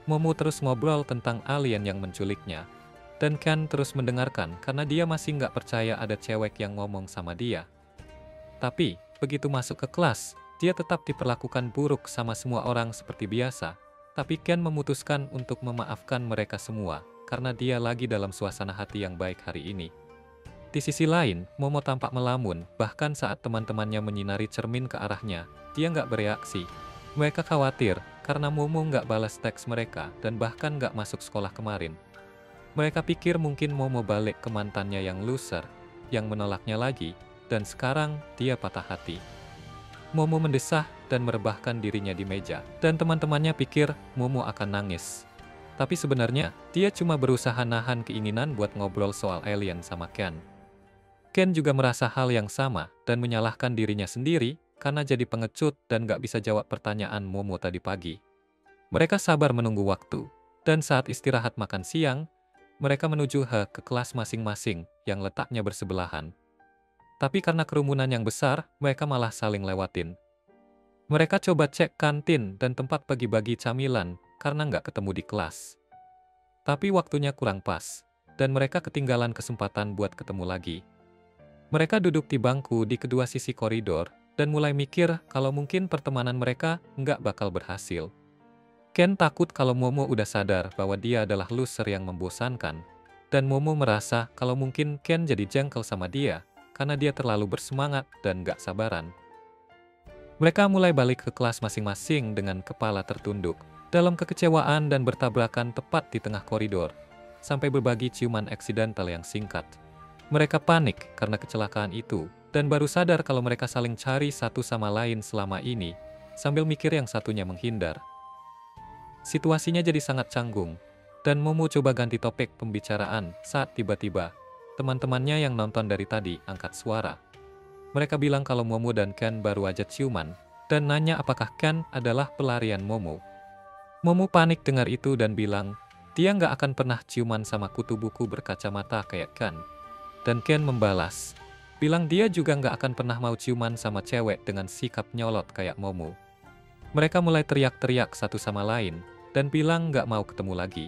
Momo terus ngobrol tentang alien yang menculiknya, dan Ken terus mendengarkan karena dia masih nggak percaya ada cewek yang ngomong sama dia. Tapi, begitu masuk ke kelas, dia tetap diperlakukan buruk sama semua orang seperti biasa, tapi Ken memutuskan untuk memaafkan mereka semua, karena dia lagi dalam suasana hati yang baik hari ini. Di sisi lain, Momo tampak melamun, bahkan saat teman-temannya menyinari cermin ke arahnya, dia nggak bereaksi. Mereka khawatir, karena Momo nggak balas teks mereka, dan bahkan nggak masuk sekolah kemarin. Mereka pikir mungkin Momo balik ke mantannya yang loser, yang menolaknya lagi, dan sekarang dia patah hati. Momo mendesah dan merebahkan dirinya di meja, dan teman-temannya pikir Momo akan nangis. Tapi sebenarnya, dia cuma berusaha nahan keinginan buat ngobrol soal alien sama Ken. Ken juga merasa hal yang sama, dan menyalahkan dirinya sendiri, karena jadi pengecut dan gak bisa jawab pertanyaan Momo tadi pagi. Mereka sabar menunggu waktu, dan saat istirahat makan siang, mereka menuju ke kelas masing-masing, yang letaknya bersebelahan. Tapi karena kerumunan yang besar, mereka malah saling lewatin. Mereka coba cek kantin dan tempat bagi-bagi camilan, karena nggak ketemu di kelas. Tapi waktunya kurang pas, dan mereka ketinggalan kesempatan buat ketemu lagi. Mereka duduk di bangku di kedua sisi koridor, dan mulai mikir kalau mungkin pertemanan mereka nggak bakal berhasil. Ken takut kalau Momo udah sadar bahwa dia adalah loser yang membosankan, dan Momo merasa kalau mungkin Ken jadi jengkel sama dia, karena dia terlalu bersemangat dan gak sabaran. Mereka mulai balik ke kelas masing-masing dengan kepala tertunduk, dalam kekecewaan dan bertabrakan tepat di tengah koridor, sampai berbagi ciuman eksidental yang singkat. Mereka panik karena kecelakaan itu, dan baru sadar kalau mereka saling cari satu sama lain selama ini, sambil mikir yang satunya menghindar. Situasinya jadi sangat canggung, dan Momo coba ganti topik pembicaraan saat tiba-tiba teman-temannya yang nonton dari tadi angkat suara. Mereka bilang kalau Momo dan Ken baru aja ciuman, dan nanya apakah Ken adalah pelarian Momo. Momo panik dengar itu dan bilang, dia nggak akan pernah ciuman sama kutu buku berkacamata kayak Ken. Dan Ken membalas, bilang dia juga nggak akan pernah mau ciuman sama cewek dengan sikap nyolot kayak Momo. Mereka mulai teriak-teriak satu sama lain, dan bilang nggak mau ketemu lagi.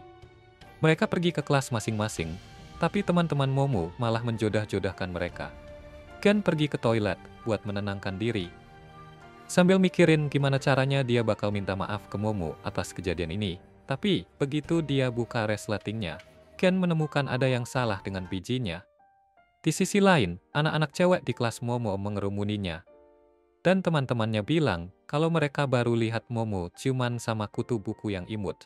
Mereka pergi ke kelas masing-masing, tapi teman-teman Momo malah menjodah-jodahkan mereka. Ken pergi ke toilet buat menenangkan diri. Sambil mikirin gimana caranya dia bakal minta maaf ke Momo atas kejadian ini. Tapi, begitu dia buka resletingnya, Ken menemukan ada yang salah dengan bijinya. Di sisi lain, anak-anak cewek di kelas Momo mengerumuninya. Dan teman-temannya bilang kalau mereka baru lihat Momo ciuman sama kutu buku yang imut.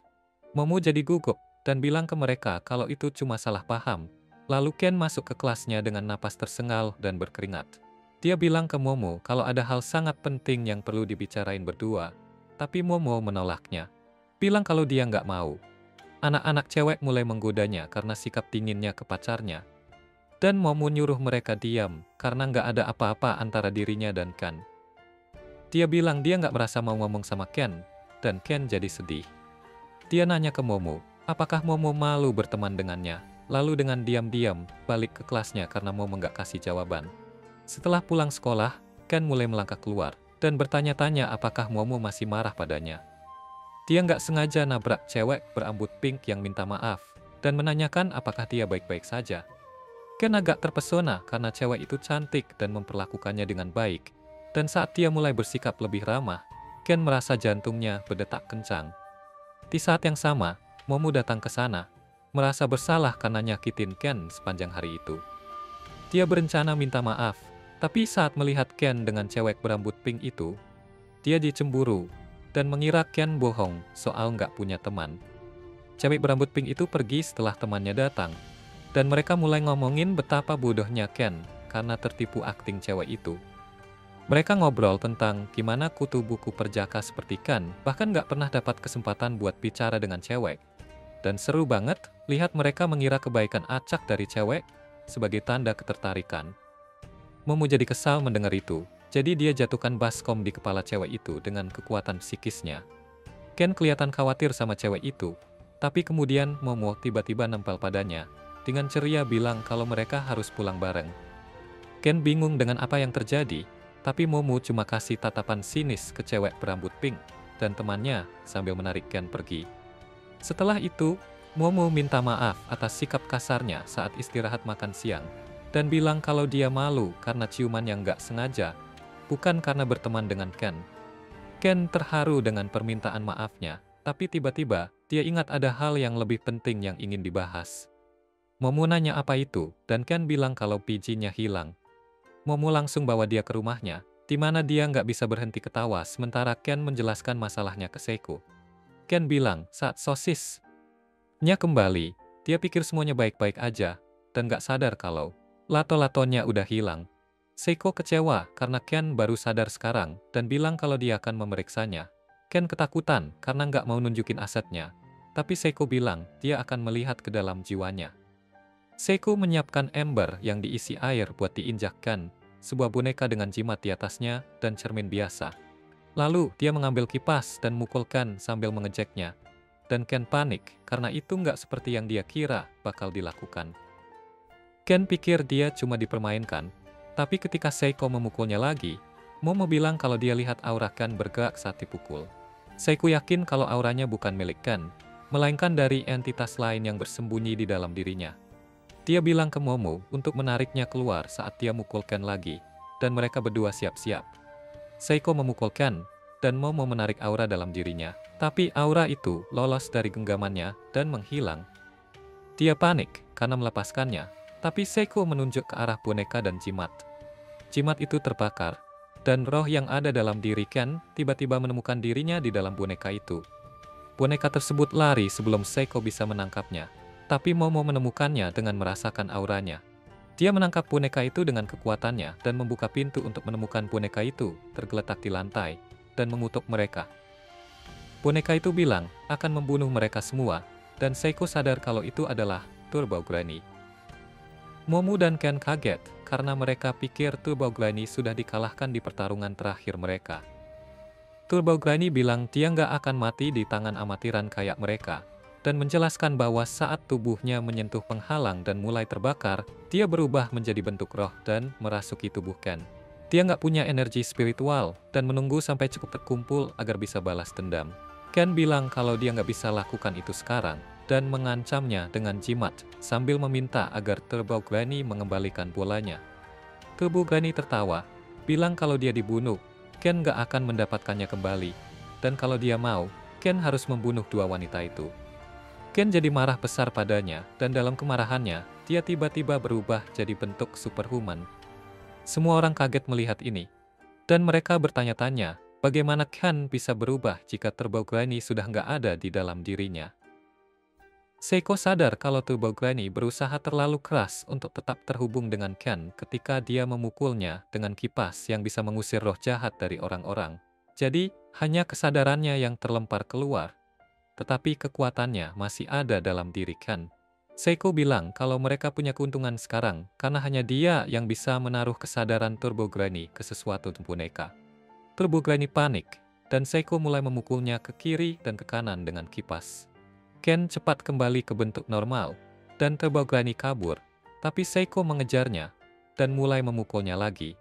Momo jadi gugup dan bilang ke mereka kalau itu cuma salah paham. Lalu Ken masuk ke kelasnya dengan napas tersengal dan berkeringat. Dia bilang ke Momo kalau ada hal sangat penting yang perlu dibicarain berdua. Tapi Momo menolaknya. Bilang kalau dia nggak mau. Anak-anak cewek mulai menggodanya karena sikap dinginnya ke pacarnya. Dan Momo nyuruh mereka diam karena nggak ada apa-apa antara dirinya dan Ken. Dia bilang dia nggak merasa mau ngomong sama Ken, dan Ken jadi sedih. Dia nanya ke Momo, apakah Momo malu berteman dengannya, lalu dengan diam-diam balik ke kelasnya karena Momo nggak kasih jawaban. Setelah pulang sekolah, Ken mulai melangkah keluar, dan bertanya-tanya apakah Momo masih marah padanya. Dia nggak sengaja nabrak cewek berambut pink yang minta maaf, dan menanyakan apakah dia baik-baik saja. Ken agak terpesona karena cewek itu cantik dan memperlakukannya dengan baik, dan saat dia mulai bersikap lebih ramah, Ken merasa jantungnya berdetak kencang. Di saat yang sama, Momo datang ke sana, merasa bersalah karena nyakitin Ken sepanjang hari itu. Dia berencana minta maaf, tapi saat melihat Ken dengan cewek berambut pink itu, dia dicemburu dan mengira Ken bohong soal nggak punya teman. Cewek berambut pink itu pergi setelah temannya datang, dan mereka mulai ngomongin betapa bodohnya Ken karena tertipu akting cewek itu. Mereka ngobrol tentang gimana kutu buku perjaka seperti Ken bahkan nggak pernah dapat kesempatan buat bicara dengan cewek. Dan seru banget lihat mereka mengira kebaikan acak dari cewek sebagai tanda ketertarikan. Momo jadi kesal mendengar itu, jadi dia jatuhkan baskom di kepala cewek itu dengan kekuatan psikisnya. Ken kelihatan khawatir sama cewek itu, tapi kemudian Momo tiba-tiba nempel padanya, dengan ceria bilang kalau mereka harus pulang bareng. Ken bingung dengan apa yang terjadi, tapi Momo cuma kasih tatapan sinis ke cewek berambut pink dan temannya sambil menarik Ken pergi. Setelah itu, Momo minta maaf atas sikap kasarnya saat istirahat makan siang, dan bilang kalau dia malu karena ciuman yang nggak sengaja, bukan karena berteman dengan Ken, Ken terharu dengan permintaan maafnya, tapi tiba-tiba dia ingat ada hal yang lebih penting yang ingin dibahas. Momo nanya apa itu, dan Ken bilang kalau pijinya hilang. Momo langsung bawa dia ke rumahnya, di mana dia nggak bisa berhenti ketawa sementara Ken menjelaskan masalahnya ke Seiko. Ken bilang saat sosisnya kembali, dia pikir semuanya baik-baik aja, dan nggak sadar kalau lato-latonya udah hilang. Seiko kecewa karena Ken baru sadar sekarang, dan bilang kalau dia akan memeriksanya. Ken ketakutan karena nggak mau nunjukin asetnya, tapi Seiko bilang dia akan melihat ke dalam jiwanya. Seiko menyiapkan ember yang diisi air buat diinjakkan, sebuah boneka dengan jimat di atasnya dan cermin biasa. Lalu dia mengambil kipas dan mukulkan sambil mengejeknya. Dan Ken panik karena itu nggak seperti yang dia kira bakal dilakukan. Ken pikir dia cuma dipermainkan, tapi ketika Seiko memukulnya lagi, Momo bilang kalau dia lihat aura Ken bergerak saat dipukul. Seiko yakin kalau auranya bukan milik Ken, melainkan dari entitas lain yang bersembunyi di dalam dirinya. Dia bilang ke Momo untuk menariknya keluar saat dia mukul Ken lagi, dan mereka berdua siap-siap. Seiko memukul Ken, dan Momo menarik aura dalam dirinya, tapi aura itu lolos dari genggamannya dan menghilang. Dia panik karena melepaskannya, tapi Seiko menunjuk ke arah boneka dan jimat. Jimat itu terbakar, dan roh yang ada dalam diri Ken tiba-tiba menemukan dirinya di dalam boneka itu. Boneka tersebut lari sebelum Seiko bisa menangkapnya. Tapi Momo menemukannya dengan merasakan auranya. Dia menangkap boneka itu dengan kekuatannya dan membuka pintu untuk menemukan boneka itu tergeletak di lantai dan mengutuk mereka. Boneka itu bilang akan membunuh mereka semua, dan Seiko sadar kalau itu adalah Turbo Granny. Momo dan Ken kaget karena mereka pikir Turbo Granny sudah dikalahkan di pertarungan terakhir mereka. Turbo Granny bilang dia nggak akan mati di tangan amatiran kayak mereka, dan menjelaskan bahwa saat tubuhnya menyentuh penghalang dan mulai terbakar, dia berubah menjadi bentuk roh dan merasuki tubuh Ken. Dia nggak punya energi spiritual dan menunggu sampai cukup terkumpul agar bisa balas dendam. Ken bilang kalau dia nggak bisa lakukan itu sekarang, dan mengancamnya dengan jimat sambil meminta agar Turbo Granny mengembalikan bolanya. Turbo Granny tertawa, bilang kalau dia dibunuh, Ken nggak akan mendapatkannya kembali, dan kalau dia mau, Ken harus membunuh dua wanita itu. Ken jadi marah besar padanya, dan dalam kemarahannya, dia tiba-tiba berubah jadi bentuk superhuman. Semua orang kaget melihat ini, dan mereka bertanya-tanya, bagaimana Ken bisa berubah jika Turbo Granny sudah nggak ada di dalam dirinya. Seiko sadar kalau Turbo Granny berusaha terlalu keras untuk tetap terhubung dengan Ken ketika dia memukulnya dengan kipas yang bisa mengusir roh jahat dari orang-orang. Jadi, hanya kesadarannya yang terlempar keluar. Tetapi kekuatannya masih ada dalam diri Ken. Seiko bilang kalau mereka punya keuntungan sekarang karena hanya dia yang bisa menaruh kesadaran Turbo Granny ke sesuatu boneka. Turbo Granny panik, dan Seiko mulai memukulnya ke kiri dan ke kanan dengan kipas. Ken cepat kembali ke bentuk normal, dan Turbo Granny kabur, tapi Seiko mengejarnya dan mulai memukulnya lagi.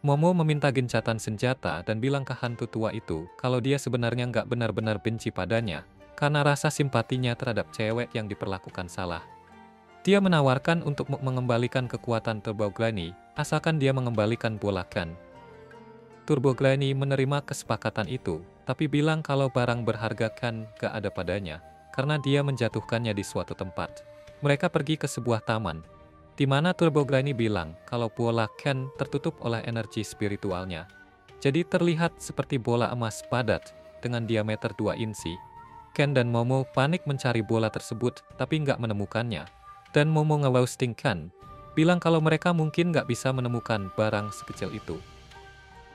Momo meminta gencatan senjata dan bilang ke hantu tua itu kalau dia sebenarnya nggak benar-benar benci padanya, karena rasa simpatinya terhadap cewek yang diperlakukan salah. Dia menawarkan untuk mengembalikan kekuatan Turbo Granny, asalkan dia mengembalikan bola Ken. Turbo Granny menerima kesepakatan itu, tapi bilang kalau barang berharga Ken gak ada padanya, karena dia menjatuhkannya di suatu tempat. Mereka pergi ke sebuah taman, di mana Turbo Granny bilang kalau bola Ken tertutup oleh energi spiritualnya. Jadi terlihat seperti bola emas padat dengan diameter 2 inci. Ken dan Momo panik mencari bola tersebut tapi nggak menemukannya. Dan Momo nge-roasting Ken, bilang kalau mereka mungkin nggak bisa menemukan barang sekecil itu.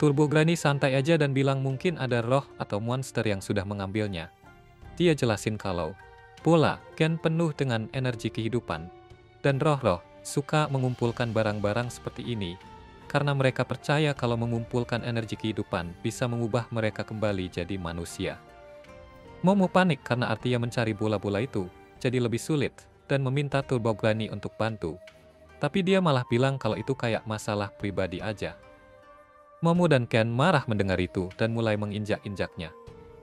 Turbo Granny santai aja dan bilang mungkin ada roh atau monster yang sudah mengambilnya. Dia jelasin kalau bola Ken penuh dengan energi kehidupan, dan roh-roh suka mengumpulkan barang-barang seperti ini, karena mereka percaya kalau mengumpulkan energi kehidupan bisa mengubah mereka kembali jadi manusia. Momo panik karena artinya mencari bola-bola itu jadi lebih sulit, dan meminta Turbo Granny untuk bantu. Tapi dia malah bilang kalau itu kayak masalah pribadi aja. Momo dan Ken marah mendengar itu dan mulai menginjak-injaknya.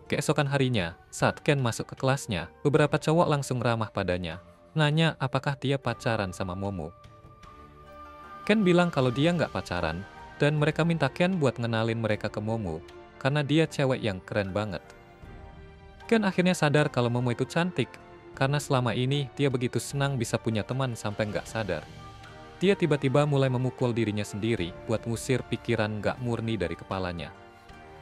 Keesokan harinya, saat Ken masuk ke kelasnya, beberapa cowok langsung ramah padanya, nanya apakah dia pacaran sama Momo. Ken bilang kalau dia nggak pacaran, dan mereka minta Ken buat ngenalin mereka ke Momo. karena dia cewek yang keren banget. Ken akhirnya sadar kalau Momo itu cantik, karena selama ini dia begitu senang bisa punya teman sampai nggak sadar. Dia tiba-tiba mulai memukul dirinya sendiri buat ngusir pikiran nggak murni dari kepalanya.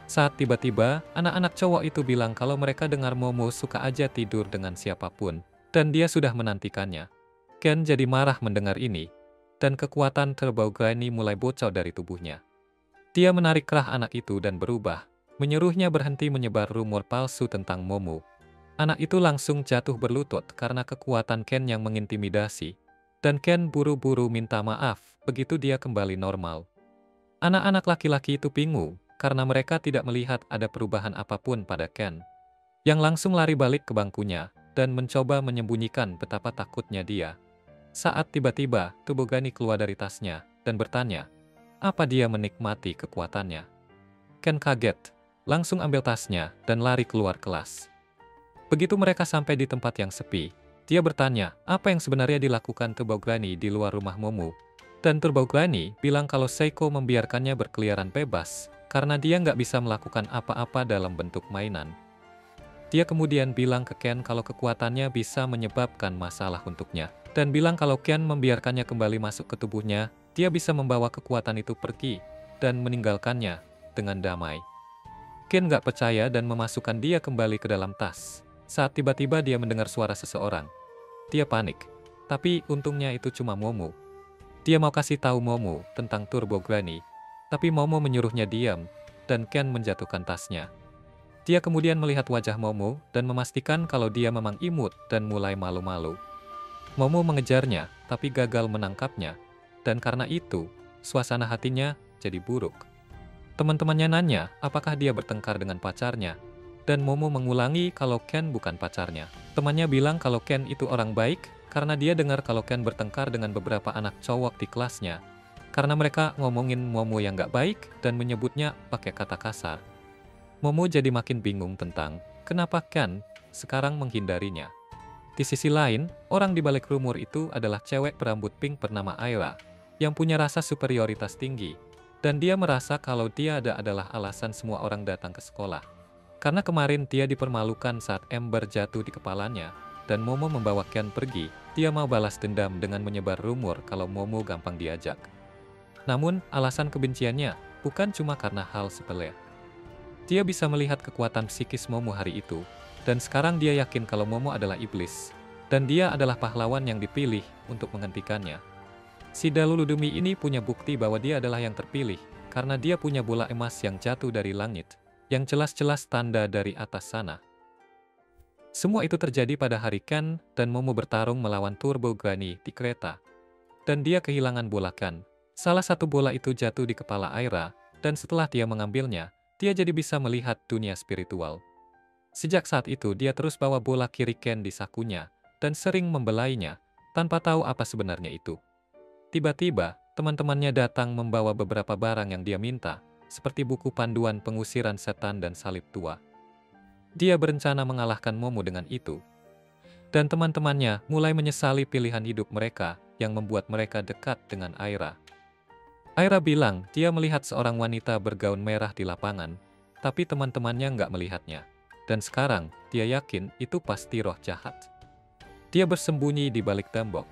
Saat tiba-tiba, anak-anak cowok itu bilang kalau mereka dengar Momo suka aja tidur dengan siapapun, dan dia sudah menantikannya. Ken jadi marah mendengar ini, dan kekuatan Turbo Granny mulai bocor dari tubuhnya. Dia menarik kerah anak itu dan berubah, menyuruhnya berhenti menyebar rumor palsu tentang Momo. Anak itu langsung jatuh berlutut karena kekuatan Ken yang mengintimidasi, dan Ken buru-buru minta maaf begitu dia kembali normal. Anak-anak laki-laki itu bingung, karena mereka tidak melihat ada perubahan apapun pada Ken, yang langsung lari balik ke bangkunya, dan mencoba menyembunyikan betapa takutnya dia. Saat tiba-tiba, Tobogani keluar dari tasnya, dan bertanya, apa dia menikmati kekuatannya. Ken kaget, langsung ambil tasnya, dan lari keluar kelas. Begitu mereka sampai di tempat yang sepi, dia bertanya, apa yang sebenarnya dilakukan Tobogani di luar rumah Momo. Dan Tobogani bilang kalau Seiko membiarkannya berkeliaran bebas, karena dia nggak bisa melakukan apa-apa dalam bentuk mainan. Dia kemudian bilang ke Ken kalau kekuatannya bisa menyebabkan masalah untuknya, dan bilang kalau Ken membiarkannya kembali masuk ke tubuhnya, dia bisa membawa kekuatan itu pergi, dan meninggalkannya dengan damai. Ken nggak percaya dan memasukkan dia kembali ke dalam tas. Saat tiba-tiba dia mendengar suara seseorang. Dia panik, tapi untungnya itu cuma Momo. Dia mau kasih tahu Momo tentang Turbo Granny, tapi Momo menyuruhnya diam, dan Ken menjatuhkan tasnya. Dia kemudian melihat wajah Momo dan memastikan kalau dia memang imut dan mulai malu-malu. Momo mengejarnya, tapi gagal menangkapnya, dan karena itu, suasana hatinya jadi buruk. Teman-temannya nanya apakah dia bertengkar dengan pacarnya, dan Momo mengulangi kalau Ken bukan pacarnya. Temannya bilang kalau Ken itu orang baik, karena dia dengar kalau Ken bertengkar dengan beberapa anak cowok di kelasnya, karena mereka ngomongin Momo yang gak baik dan menyebutnya pakai kata kasar. Momo jadi makin bingung tentang kenapa Ken sekarang menghindarinya. Di sisi lain, orang di balik rumor itu adalah cewek berambut pink bernama Aira, yang punya rasa superioritas tinggi, dan dia merasa kalau dia adalah alasan semua orang datang ke sekolah. Karena kemarin dia dipermalukan saat ember jatuh di kepalanya, dan Momo membawa Ken pergi, dia mau balas dendam dengan menyebar rumor kalau Momo gampang diajak. Namun, alasan kebenciannya bukan cuma karena hal sepele. Dia bisa melihat kekuatan psikis Momo hari itu, dan sekarang dia yakin kalau Momo adalah iblis, dan dia adalah pahlawan yang dipilih untuk menghentikannya. Si Daluludumi ini punya bukti bahwa dia adalah yang terpilih, karena dia punya bola emas yang jatuh dari langit, yang jelas-jelas tanda dari atas sana. Semua itu terjadi pada hari Ken dan Momo bertarung melawan Turbo Granny di kereta. Dan dia kehilangan bola Ken. Salah satu bola itu jatuh di kepala Aira, dan setelah dia mengambilnya, dia jadi bisa melihat dunia spiritual. Sejak saat itu dia terus bawa bola kiri Ken di sakunya, dan sering membelainya, tanpa tahu apa sebenarnya itu. Tiba-tiba, teman-temannya datang membawa beberapa barang yang dia minta, seperti buku panduan pengusiran setan dan salib tua. Dia berencana mengalahkan Momo dengan itu. Dan teman-temannya mulai menyesali pilihan hidup mereka yang membuat mereka dekat dengan Aira. Aira bilang dia melihat seorang wanita bergaun merah di lapangan, tapi teman-temannya nggak melihatnya. Dan sekarang, dia yakin itu pasti roh jahat. Dia bersembunyi di balik tembok.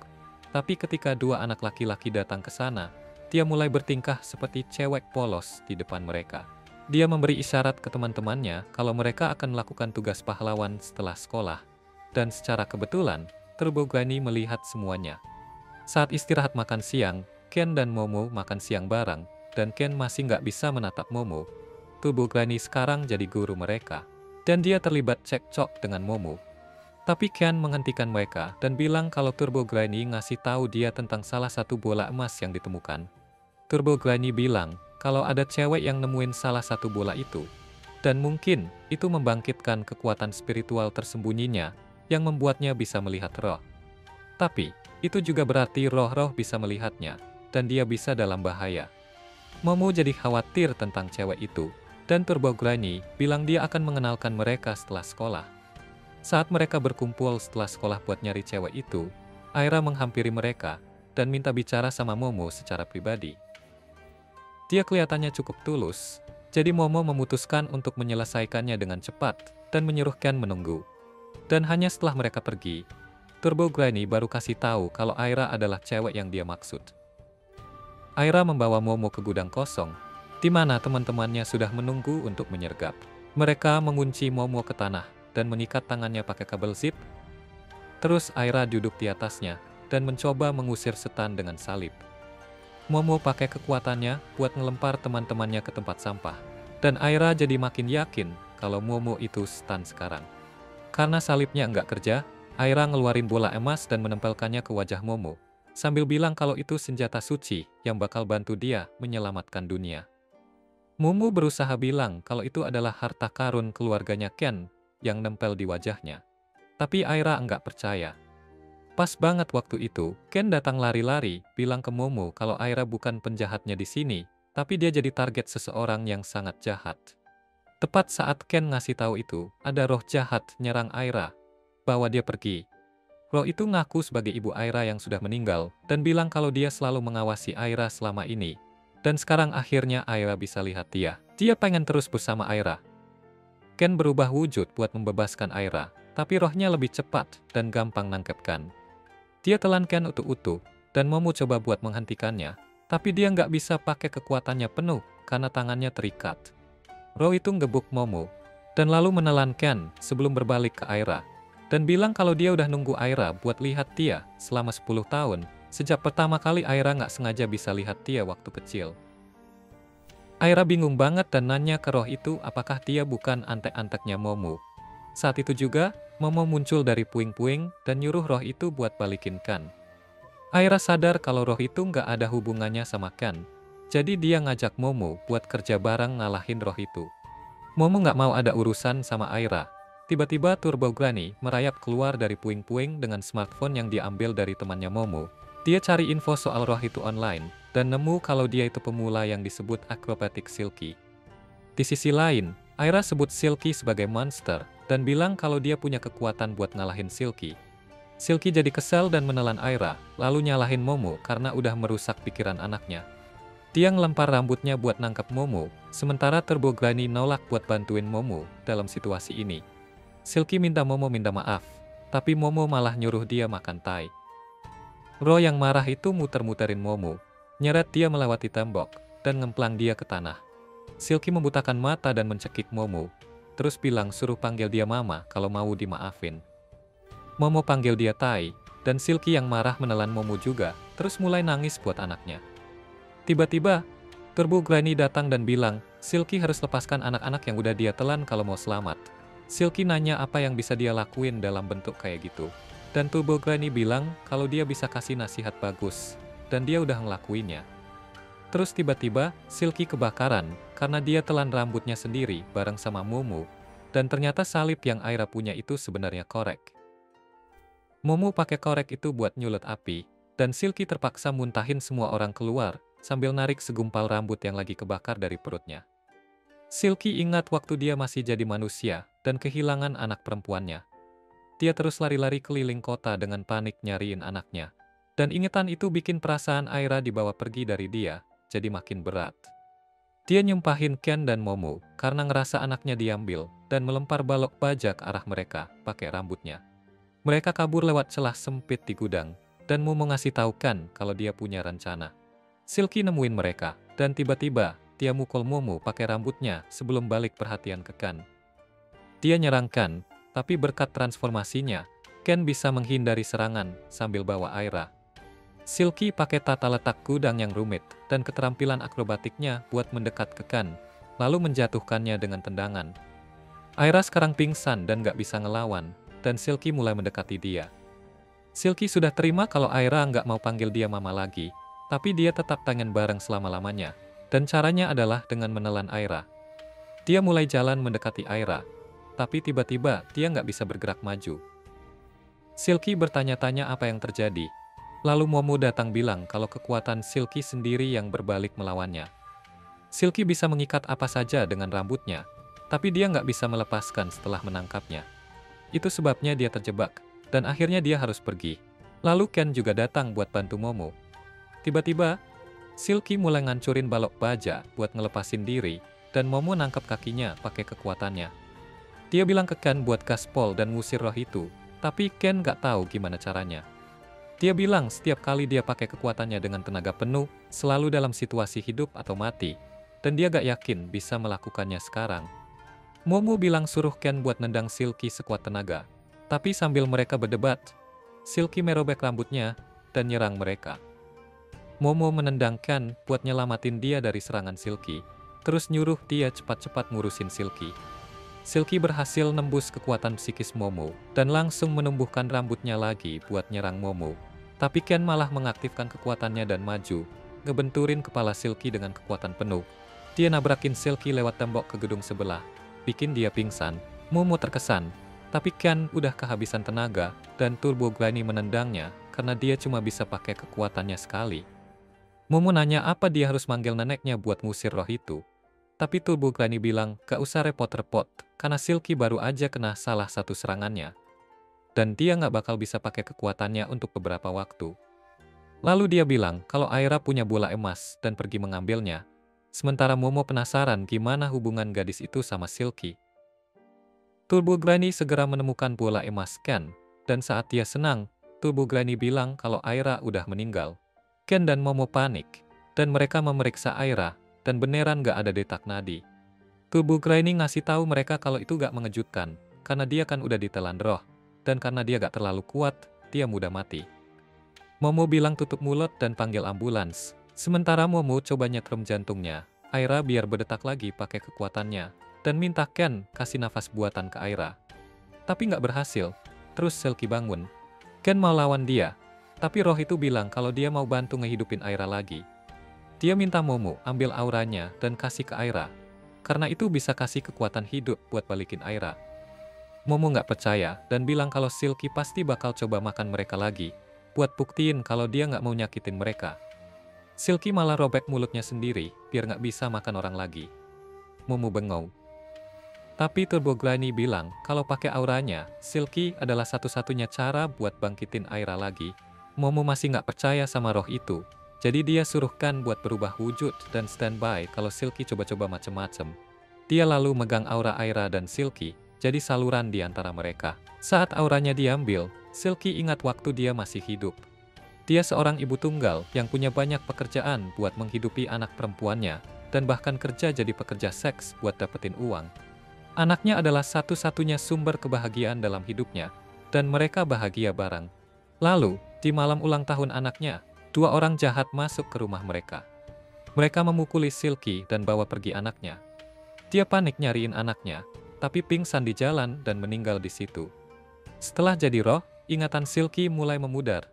Tapi ketika dua anak laki-laki datang ke sana, dia mulai bertingkah seperti cewek polos di depan mereka. Dia memberi isyarat ke teman-temannya kalau mereka akan melakukan tugas pahlawan setelah sekolah. Dan secara kebetulan, Turbo Granny melihat semuanya. Saat istirahat makan siang, Ken dan Momo makan siang bareng, dan Ken masih nggak bisa menatap Momo. Turbo Granny sekarang jadi guru mereka, dan dia terlibat cekcok dengan Momo. Tapi Ken menghentikan mereka dan bilang kalau Turbo Granny ngasih tahu dia tentang salah satu bola emas yang ditemukan. Turbo Granny bilang kalau ada cewek yang nemuin salah satu bola itu, dan mungkin itu membangkitkan kekuatan spiritual tersembunyinya yang membuatnya bisa melihat roh. Tapi, itu juga berarti roh-roh bisa melihatnya, dan dia bisa dalam bahaya. Momo jadi khawatir tentang cewek itu, dan Turbo Granny bilang dia akan mengenalkan mereka setelah sekolah. Saat mereka berkumpul setelah sekolah buat nyari cewek itu, Aira menghampiri mereka dan minta bicara sama Momo secara pribadi. Dia kelihatannya cukup tulus, Jadi Momo memutuskan untuk menyelesaikannya dengan cepat dan menyuruh Ken menunggu. Dan hanya setelah mereka pergi, Turbo Granny baru kasih tahu kalau Aira adalah cewek yang dia maksud. Aira membawa Momo ke gudang kosong, di mana teman-temannya sudah menunggu untuk menyergap. Mereka mengunci Momo ke tanah dan mengikat tangannya pakai kabel zip. Terus Aira duduk di atasnya dan mencoba mengusir setan dengan salib. Momo pakai kekuatannya buat ngelempar teman-temannya ke tempat sampah. Dan Aira jadi makin yakin kalau Momo itu setan sekarang. Karena salibnya nggak kerja, Aira ngeluarin bola emas dan menempelkannya ke wajah Momo, sambil bilang kalau itu senjata suci yang bakal bantu dia menyelamatkan dunia. Momo berusaha bilang kalau itu adalah harta karun keluarganya Ken yang nempel di wajahnya. Tapi Aira nggak percaya. Pas banget waktu itu, Ken datang lari-lari, bilang ke Momo kalau Aira bukan penjahatnya di sini, tapi dia jadi target seseorang yang sangat jahat. Tepat saat Ken ngasih tahu itu, ada roh jahat nyerang Aira, bawa dia pergi. Roh itu ngaku sebagai ibu Aira yang sudah meninggal, dan bilang kalau dia selalu mengawasi Aira selama ini. Dan sekarang akhirnya Aira bisa lihat dia. Dia pengen terus bersama Aira. Ken berubah wujud buat membebaskan Aira, tapi rohnya lebih cepat dan gampang nangkep Ken. Dia telan Ken utuh-utuh, dan Momo coba buat menghentikannya, tapi dia nggak bisa pakai kekuatannya penuh karena tangannya terikat. Roh itu ngebuk Momo, dan lalu menelan Ken sebelum berbalik ke Aira, dan bilang kalau dia udah nunggu Aira buat lihat dia selama 10 tahun, sejak pertama kali Aira nggak sengaja bisa lihat dia waktu kecil. Aira bingung banget dan nanya ke roh itu apakah dia bukan antek-anteknya Momo. Saat itu juga, Momo muncul dari puing-puing dan nyuruh roh itu buat balikin Ken. Aira sadar kalau roh itu nggak ada hubungannya sama Ken, jadi dia ngajak Momo buat kerja bareng ngalahin roh itu. Momo nggak mau ada urusan sama Aira. Tiba-tiba Turbo Granny merayap keluar dari puing-puing dengan smartphone yang diambil dari temannya Momo. Dia cari info soal roh itu online, dan nemu kalau dia itu pemula yang disebut Acrobatic Silky. Di sisi lain, Aira sebut Silky sebagai monster, dan bilang kalau dia punya kekuatan buat ngalahin Silky. Silky jadi kesal dan menelan Aira, lalu nyalahin Momo karena udah merusak pikiran anaknya. Dia ngelempar rambutnya buat nangkap Momo, sementara Turbo Granny nolak buat bantuin Momo dalam situasi ini. Silky minta Momo minta maaf, tapi Momo malah nyuruh dia makan tai. Roh yang marah itu muter-muterin Momo, nyeret dia melewati tembok, dan ngemplang dia ke tanah. Silky membutakan mata dan mencekik Momo, terus bilang suruh panggil dia mama kalau mau dimaafin. Momo panggil dia tai, dan Silky yang marah menelan Momo juga, terus mulai nangis buat anaknya. Tiba-tiba, Turbo Granny datang dan bilang, Silky harus lepaskan anak-anak yang udah dia telan kalau mau selamat. Silky nanya apa yang bisa dia lakuin dalam bentuk kayak gitu. Dan Turbo Granny bilang kalau dia bisa kasih nasihat bagus, dan dia udah ngelakuinnya. Terus tiba-tiba, Silky kebakaran, karena dia telan rambutnya sendiri bareng sama Momo, dan ternyata salib yang Aira punya itu sebenarnya korek. Momo pakai korek itu buat nyulut api, dan Silky terpaksa muntahin semua orang keluar, sambil narik segumpal rambut yang lagi kebakar dari perutnya. Silky ingat waktu dia masih jadi manusia, dan kehilangan anak perempuannya. Dia terus lari-lari keliling kota dengan panik nyariin anaknya. Dan ingatan itu bikin perasaan Aira dibawa pergi dari dia, jadi makin berat. Dia nyumpahin Ken dan Momo, karena ngerasa anaknya diambil, dan melempar balok baja ke arah mereka, pakai rambutnya. Mereka kabur lewat celah sempit di gudang, dan Momo ngasih tahu Ken kalau dia punya rencana. Silky nemuin mereka, dan tiba-tiba, dia mukul Momo pakai rambutnya sebelum balik perhatian ke Ken. Dia nyerang Ken, tapi berkat transformasinya, Ken bisa menghindari serangan sambil bawa Aira. Silky pakai tata letak gudang yang rumit dan keterampilan akrobatiknya buat mendekat ke Ken, lalu menjatuhkannya dengan tendangan. Aira sekarang pingsan dan gak bisa ngelawan, dan Silky mulai mendekati dia. Silky sudah terima kalau Aira nggak mau panggil dia mama lagi, tapi dia tetap pengen bareng selama-lamanya, dan caranya adalah dengan menelan Aira. Dia mulai jalan mendekati Aira, tapi tiba-tiba dia nggak bisa bergerak maju. Silky bertanya-tanya apa yang terjadi. Lalu Momo datang bilang kalau kekuatan Silky sendiri yang berbalik melawannya. Silky bisa mengikat apa saja dengan rambutnya, tapi dia nggak bisa melepaskan setelah menangkapnya. Itu sebabnya dia terjebak, dan akhirnya dia harus pergi. Lalu Ken juga datang buat bantu Momo. Tiba-tiba, Silky mulai ngancurin balok baja buat ngelepasin diri, dan Momo nangkap kakinya pakai kekuatannya. Dia bilang ke Ken buat gaspol dan ngusir roh itu, tapi Ken nggak tahu gimana caranya. Dia bilang setiap kali dia pakai kekuatannya dengan tenaga penuh, selalu dalam situasi hidup atau mati, dan dia gak yakin bisa melakukannya sekarang. Momo bilang suruh Ken buat nendang Silky sekuat tenaga, tapi sambil mereka berdebat, Silky merobek rambutnya dan nyerang mereka. Momo menendang Ken buat nyelamatin dia dari serangan Silky, terus nyuruh dia cepat-cepat ngurusin Silky. Silky berhasil nembus kekuatan psikis Momo dan langsung menumbuhkan rambutnya lagi buat nyerang Momo. Tapi Ken malah mengaktifkan kekuatannya dan maju, ngebenturin kepala Silky dengan kekuatan penuh. Dia nabrakin Silky lewat tembok ke gedung sebelah, bikin dia pingsan. Momo terkesan, tapi Ken udah kehabisan tenaga dan Turbo Granny menendangnya karena dia cuma bisa pakai kekuatannya sekali. Momo nanya apa dia harus manggil neneknya buat ngusir roh itu. Tapi Turbo Granny bilang gak usah repot-repot, karena Silky baru aja kena salah satu serangannya. Dan dia gak bakal bisa pakai kekuatannya untuk beberapa waktu. Lalu dia bilang kalau Aira punya bola emas dan pergi mengambilnya. Sementara Momo penasaran gimana hubungan gadis itu sama Silky. Turbo Granny segera menemukan bola emas Ken, dan saat dia senang, Turbo Granny bilang kalau Aira udah meninggal. Ken dan Momo panik, dan mereka memeriksa Aira, dan beneran gak ada detak nadi. Turbo Granny ngasih tahu mereka kalau itu gak mengejutkan, karena dia kan udah ditelan roh, dan karena dia gak terlalu kuat, dia mudah mati. Momo bilang tutup mulut dan panggil ambulans, sementara Momo coba nyetrum jantungnya, Aira biar berdetak lagi pakai kekuatannya, dan minta Ken kasih nafas buatan ke Aira. Tapi gak berhasil, terus Silky bangun. Ken mau lawan dia, tapi roh itu bilang kalau dia mau bantu ngehidupin Aira lagi. Dia minta Momo ambil auranya dan kasih ke Aira, karena itu bisa kasih kekuatan hidup buat balikin Aira. Momo nggak percaya dan bilang kalau Silky pasti bakal coba makan mereka lagi, buat buktiin kalau dia nggak mau nyakitin mereka. Silky malah robek mulutnya sendiri, biar nggak bisa makan orang lagi. Momo bengong. Tapi Turbo Granny bilang kalau pakai auranya, Silky adalah satu-satunya cara buat bangkitin Aira lagi. Momo masih nggak percaya sama roh itu. Jadi dia suruh Ken buat berubah wujud dan standby kalau Silky coba-coba macem-macem. Dia lalu megang aura Aira dan Silky, jadi saluran di antara mereka. Saat auranya diambil, Silky ingat waktu dia masih hidup. Dia seorang ibu tunggal yang punya banyak pekerjaan buat menghidupi anak perempuannya, dan bahkan kerja jadi pekerja seks buat dapetin uang. Anaknya adalah satu-satunya sumber kebahagiaan dalam hidupnya, dan mereka bahagia bareng. Lalu, di malam ulang tahun anaknya, 2 orang jahat masuk ke rumah mereka. Mereka memukuli Silky dan bawa pergi anaknya. Dia panik nyariin anaknya, tapi pingsan di jalan dan meninggal di situ. Setelah jadi roh, ingatan Silky mulai memudar.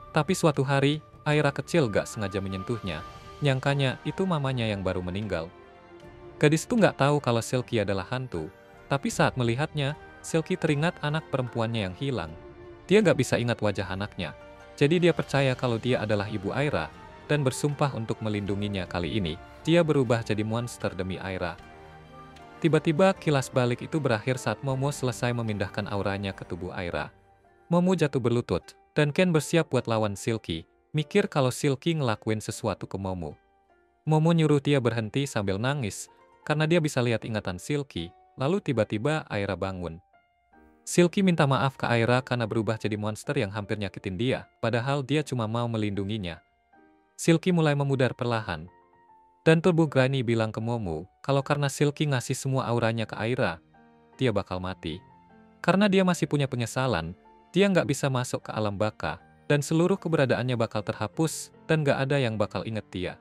Tapi suatu hari, Aira kecil gak sengaja menyentuhnya, nyangkanya itu mamanya yang baru meninggal. Gadis itu gak tahu kalau Silky adalah hantu, tapi saat melihatnya, Silky teringat anak perempuannya yang hilang. Dia gak bisa ingat wajah anaknya. Jadi dia percaya kalau dia adalah ibu Aira, dan bersumpah untuk melindunginya kali ini. Dia berubah jadi monster demi Aira. Tiba-tiba kilas balik itu berakhir saat Momo selesai memindahkan auranya ke tubuh Aira. Momo jatuh berlutut, dan Ken bersiap buat lawan Silky, mikir kalau Silky ngelakuin sesuatu ke Momo. Momo nyuruh dia berhenti sambil nangis, karena dia bisa lihat ingatan Silky, lalu tiba-tiba Aira bangun. Silky minta maaf ke Aira karena berubah jadi monster yang hampir nyakitin dia, padahal dia cuma mau melindunginya. Silky mulai memudar perlahan. Dan Turbo Granny bilang ke Momo, kalau karena Silky ngasih semua auranya ke Aira, dia bakal mati. Karena dia masih punya penyesalan, dia nggak bisa masuk ke alam baka, dan seluruh keberadaannya bakal terhapus, dan nggak ada yang bakal inget dia.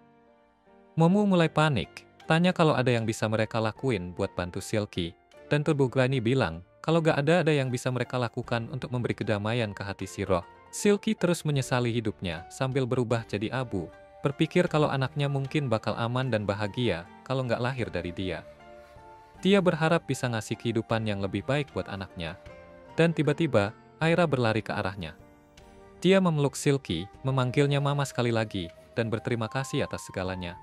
Momo mulai panik, tanya kalau ada yang bisa mereka lakuin buat bantu Silky, dan Turbo Granny bilang, kalau gak ada yang bisa mereka lakukan untuk memberi kedamaian ke hati si roh. Silky terus menyesali hidupnya sambil berubah jadi abu, berpikir kalau anaknya mungkin bakal aman dan bahagia kalau gak lahir dari dia. Dia berharap bisa ngasih kehidupan yang lebih baik buat anaknya. Dan tiba-tiba, Aira berlari ke arahnya. Dia memeluk Silky, memanggilnya mama sekali lagi, dan berterima kasih atas segalanya.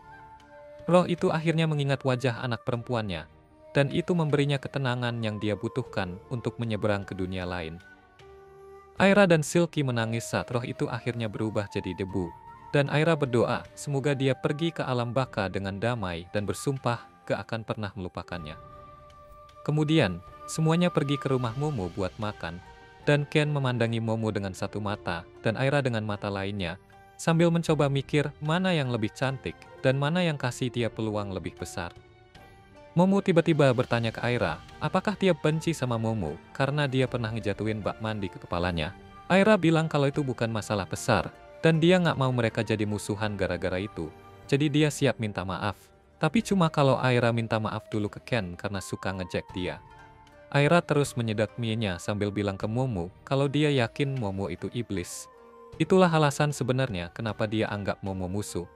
Roh itu akhirnya mengingat wajah anak perempuannya, dan itu memberinya ketenangan yang dia butuhkan untuk menyeberang ke dunia lain. Aira dan Silky menangis saat roh itu akhirnya berubah jadi debu, dan Aira berdoa semoga dia pergi ke alam baka dengan damai dan bersumpah gak akan pernah melupakannya. Kemudian, semuanya pergi ke rumah Momo buat makan, dan Ken memandangi Momo dengan satu mata, dan Aira dengan mata lainnya, sambil mencoba mikir mana yang lebih cantik, dan mana yang kasih dia peluang lebih besar. Momo tiba-tiba bertanya ke Aira, apakah dia benci sama Momo karena dia pernah ngejatuhin bak mandi ke kepalanya. Aira bilang kalau itu bukan masalah besar, dan dia nggak mau mereka jadi musuhan gara-gara itu. Jadi dia siap minta maaf. Tapi cuma kalau Aira minta maaf dulu ke Ken karena suka ngejek dia. Aira terus menyedak mie-nya sambil bilang ke Momo kalau dia yakin Momo itu iblis. Itulah alasan sebenarnya kenapa dia anggap Momo musuh.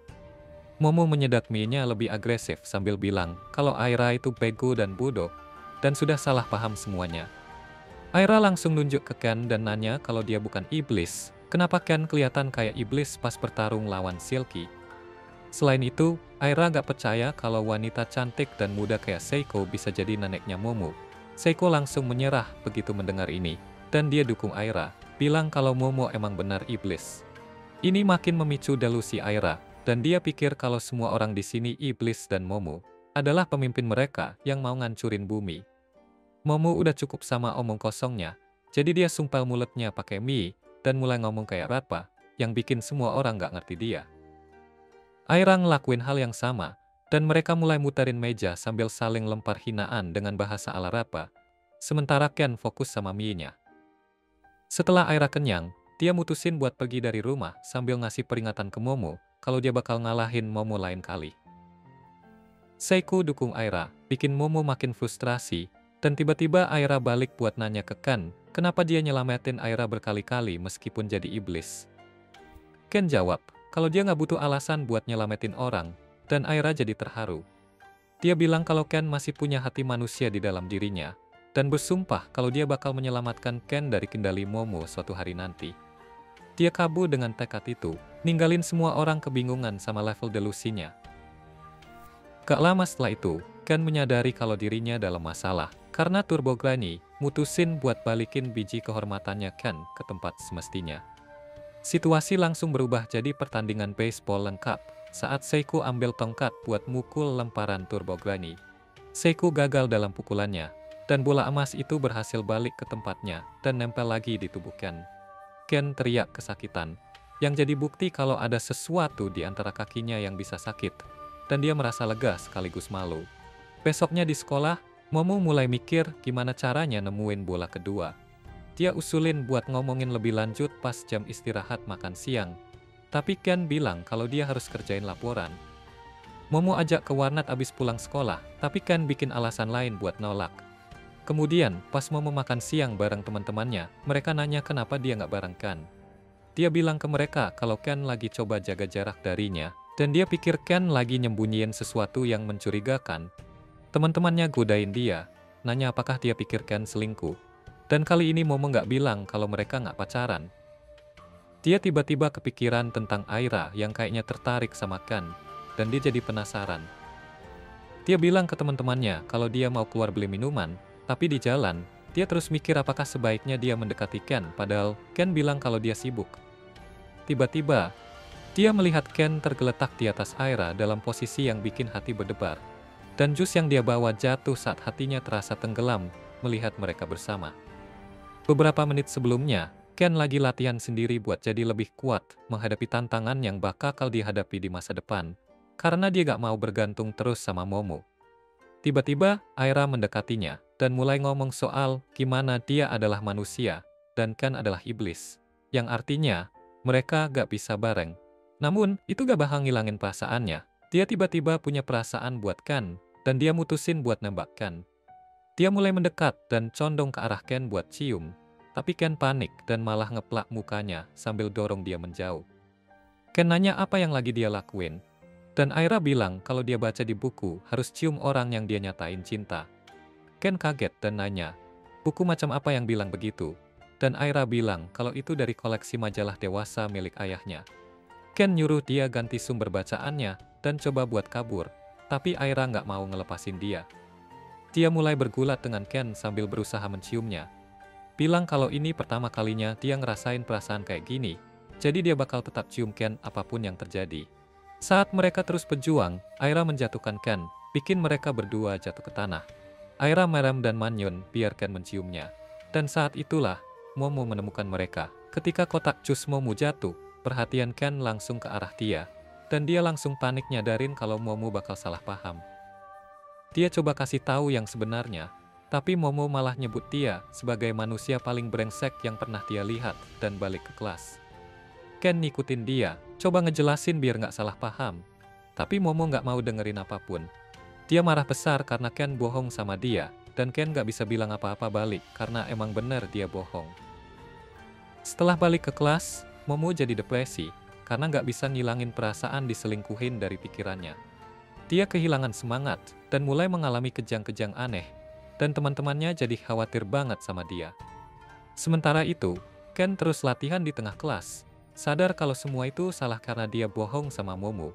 Momo menyedak mie-nya lebih agresif sambil bilang kalau Aira itu bego dan bodoh, dan sudah salah paham semuanya. Aira langsung nunjuk ke Ken dan nanya kalau dia bukan iblis, kenapa Ken kelihatan kayak iblis pas bertarung lawan Silky. Selain itu, Aira gak percaya kalau wanita cantik dan muda kayak Seiko bisa jadi neneknya Momo. Seiko langsung menyerah begitu mendengar ini, dan dia dukung Aira, bilang kalau Momo emang benar iblis. Ini makin memicu delusi Aira, dan dia pikir kalau semua orang di sini iblis dan Momo adalah pemimpin mereka yang mau ngancurin bumi. Momo udah cukup sama omong kosongnya, jadi dia sumpel mulutnya pakai mie dan mulai ngomong kayak Ratpa, yang bikin semua orang gak ngerti dia. Aira ngelakuin hal yang sama, dan mereka mulai muterin meja sambil saling lempar hinaan dengan bahasa ala Ratpa, sementara Ken fokus sama mie-nya. Setelah Aira kenyang, dia mutusin buat pergi dari rumah sambil ngasih peringatan ke Momo kalau dia bakal ngalahin Momo lain kali. Seiko dukung Aira, bikin Momo makin frustrasi, dan tiba-tiba Aira balik buat nanya ke Ken, kenapa dia nyelamatin Aira berkali-kali meskipun jadi iblis. Ken jawab, kalau dia nggak butuh alasan buat nyelamatin orang, dan Aira jadi terharu. Dia bilang kalau Ken masih punya hati manusia di dalam dirinya, dan bersumpah kalau dia bakal menyelamatkan Ken dari kendali Momo suatu hari nanti. Dia kabur dengan tekad itu, ninggalin semua orang kebingungan sama level delusinya. Gak lama setelah itu, Ken menyadari kalau dirinya dalam masalah, karena Turbo Granny mutusin buat balikin biji kehormatannya Ken ke tempat semestinya. Situasi langsung berubah jadi pertandingan baseball lengkap, saat Seiko ambil tongkat buat mukul lemparan Turbo Granny. Seiko gagal dalam pukulannya, dan bola emas itu berhasil balik ke tempatnya dan nempel lagi di tubuh Ken. Ken teriak kesakitan, yang jadi bukti kalau ada sesuatu di antara kakinya yang bisa sakit, dan dia merasa lega sekaligus malu. Besoknya di sekolah, Momo mulai mikir gimana caranya nemuin bola kedua. Dia usulin buat ngomongin lebih lanjut pas jam istirahat makan siang, tapi Ken bilang kalau dia harus kerjain laporan. Momo ajak ke warnet abis pulang sekolah, tapi Ken bikin alasan lain buat nolak. Kemudian, pas Momo makan siang bareng teman-temannya, mereka nanya kenapa dia nggak bareng Ken. Dia bilang ke mereka kalau Ken lagi coba jaga jarak darinya, dan dia pikir Ken lagi nyembunyiin sesuatu yang mencurigakan. Teman-temannya godain dia, nanya apakah dia pikir Ken selingkuh. Dan kali ini Momo nggak bilang kalau mereka nggak pacaran. Dia tiba-tiba kepikiran tentang Aira yang kayaknya tertarik sama Ken, dan dia jadi penasaran. Dia bilang ke teman-temannya kalau dia mau keluar beli minuman, tapi di jalan, dia terus mikir apakah sebaiknya dia mendekati Ken, padahal Ken bilang kalau dia sibuk. Tiba-tiba, dia melihat Ken tergeletak di atas Aira dalam posisi yang bikin hati berdebar. Dan jus yang dia bawa jatuh saat hatinya terasa tenggelam melihat mereka bersama. Beberapa menit sebelumnya, Ken lagi latihan sendiri buat jadi lebih kuat menghadapi tantangan yang bakal dihadapi di masa depan, karena dia gak mau bergantung terus sama Momo. Tiba-tiba, Aira mendekatinya, dan mulai ngomong soal gimana dia adalah manusia, dan Ken adalah iblis. Yang artinya, mereka gak bisa bareng. Namun, itu gak bakal ngilangin perasaannya. Dia tiba-tiba punya perasaan buat Ken, dan dia mutusin buat nembak Ken. Dia mulai mendekat dan condong ke arah Ken buat cium, tapi Ken panik dan malah ngeplak mukanya sambil dorong dia menjauh. Ken nanya apa yang lagi dia lakuin, dan Aira bilang kalau dia baca di buku harus cium orang yang dia nyatain cinta. Ken kaget dan nanya, buku macam apa yang bilang begitu? Dan Aira bilang kalau itu dari koleksi majalah dewasa milik ayahnya. Ken nyuruh dia ganti sumber bacaannya dan coba buat kabur, tapi Aira nggak mau ngelepasin dia. Dia mulai bergulat dengan Ken sambil berusaha menciumnya. Bilang kalau ini pertama kalinya dia ngerasain perasaan kayak gini, jadi dia bakal tetap cium Ken apapun yang terjadi. Saat mereka terus berjuang, Aira menjatuhkan Ken, bikin mereka berdua jatuh ke tanah. Aira merem dan manyun biar Ken menciumnya. Dan saat itulah, Momo menemukan mereka. Ketika kotak cus Momo jatuh, perhatian Ken langsung ke arah Tia. Dan dia langsung panik nyadarin kalau Momo bakal salah paham. Dia coba kasih tahu yang sebenarnya, tapi Momo malah nyebut Tia sebagai manusia paling brengsek yang pernah Tia lihat dan balik ke kelas. Ken ngikutin dia, coba ngejelasin biar nggak salah paham. Tapi Momo nggak mau dengerin apapun. Dia marah besar karena Ken bohong sama dia, dan Ken nggak bisa bilang apa-apa balik karena emang bener dia bohong. Setelah balik ke kelas, Momo jadi depresi karena nggak bisa ngilangin perasaan diselingkuhin dari pikirannya. Dia kehilangan semangat dan mulai mengalami kejang-kejang aneh, dan teman-temannya jadi khawatir banget sama dia. Sementara itu, Ken terus latihan di tengah kelas, sadar kalau semua itu salah karena dia bohong sama Momo.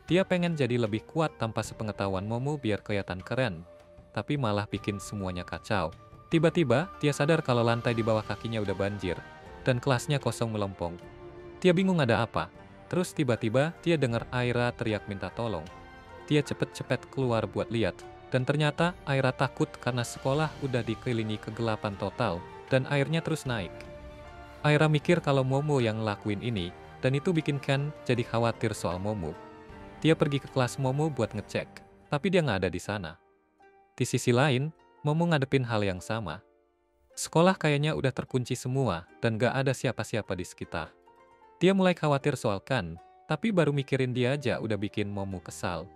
Dia pengen jadi lebih kuat tanpa sepengetahuan Momo biar kelihatan keren, tapi malah bikin semuanya kacau. Tiba-tiba, dia sadar kalau lantai di bawah kakinya udah banjir, dan kelasnya kosong melompong. Dia bingung ada apa, terus tiba-tiba dia dengar Aira teriak minta tolong. Dia cepet-cepet keluar buat lihat, dan ternyata Aira takut karena sekolah udah dikelilingi kegelapan total, dan airnya terus naik. Aira mikir kalau Momo yang ngelakuin ini, dan itu bikin Ken jadi khawatir soal Momo. Dia pergi ke kelas Momo buat ngecek, tapi dia nggak ada di sana. Di sisi lain, Momo ngadepin hal yang sama. Sekolah kayaknya udah terkunci semua, dan gak ada siapa-siapa di sekitar. Dia mulai khawatir soal Ken, tapi baru mikirin dia aja udah bikin Momo kesal.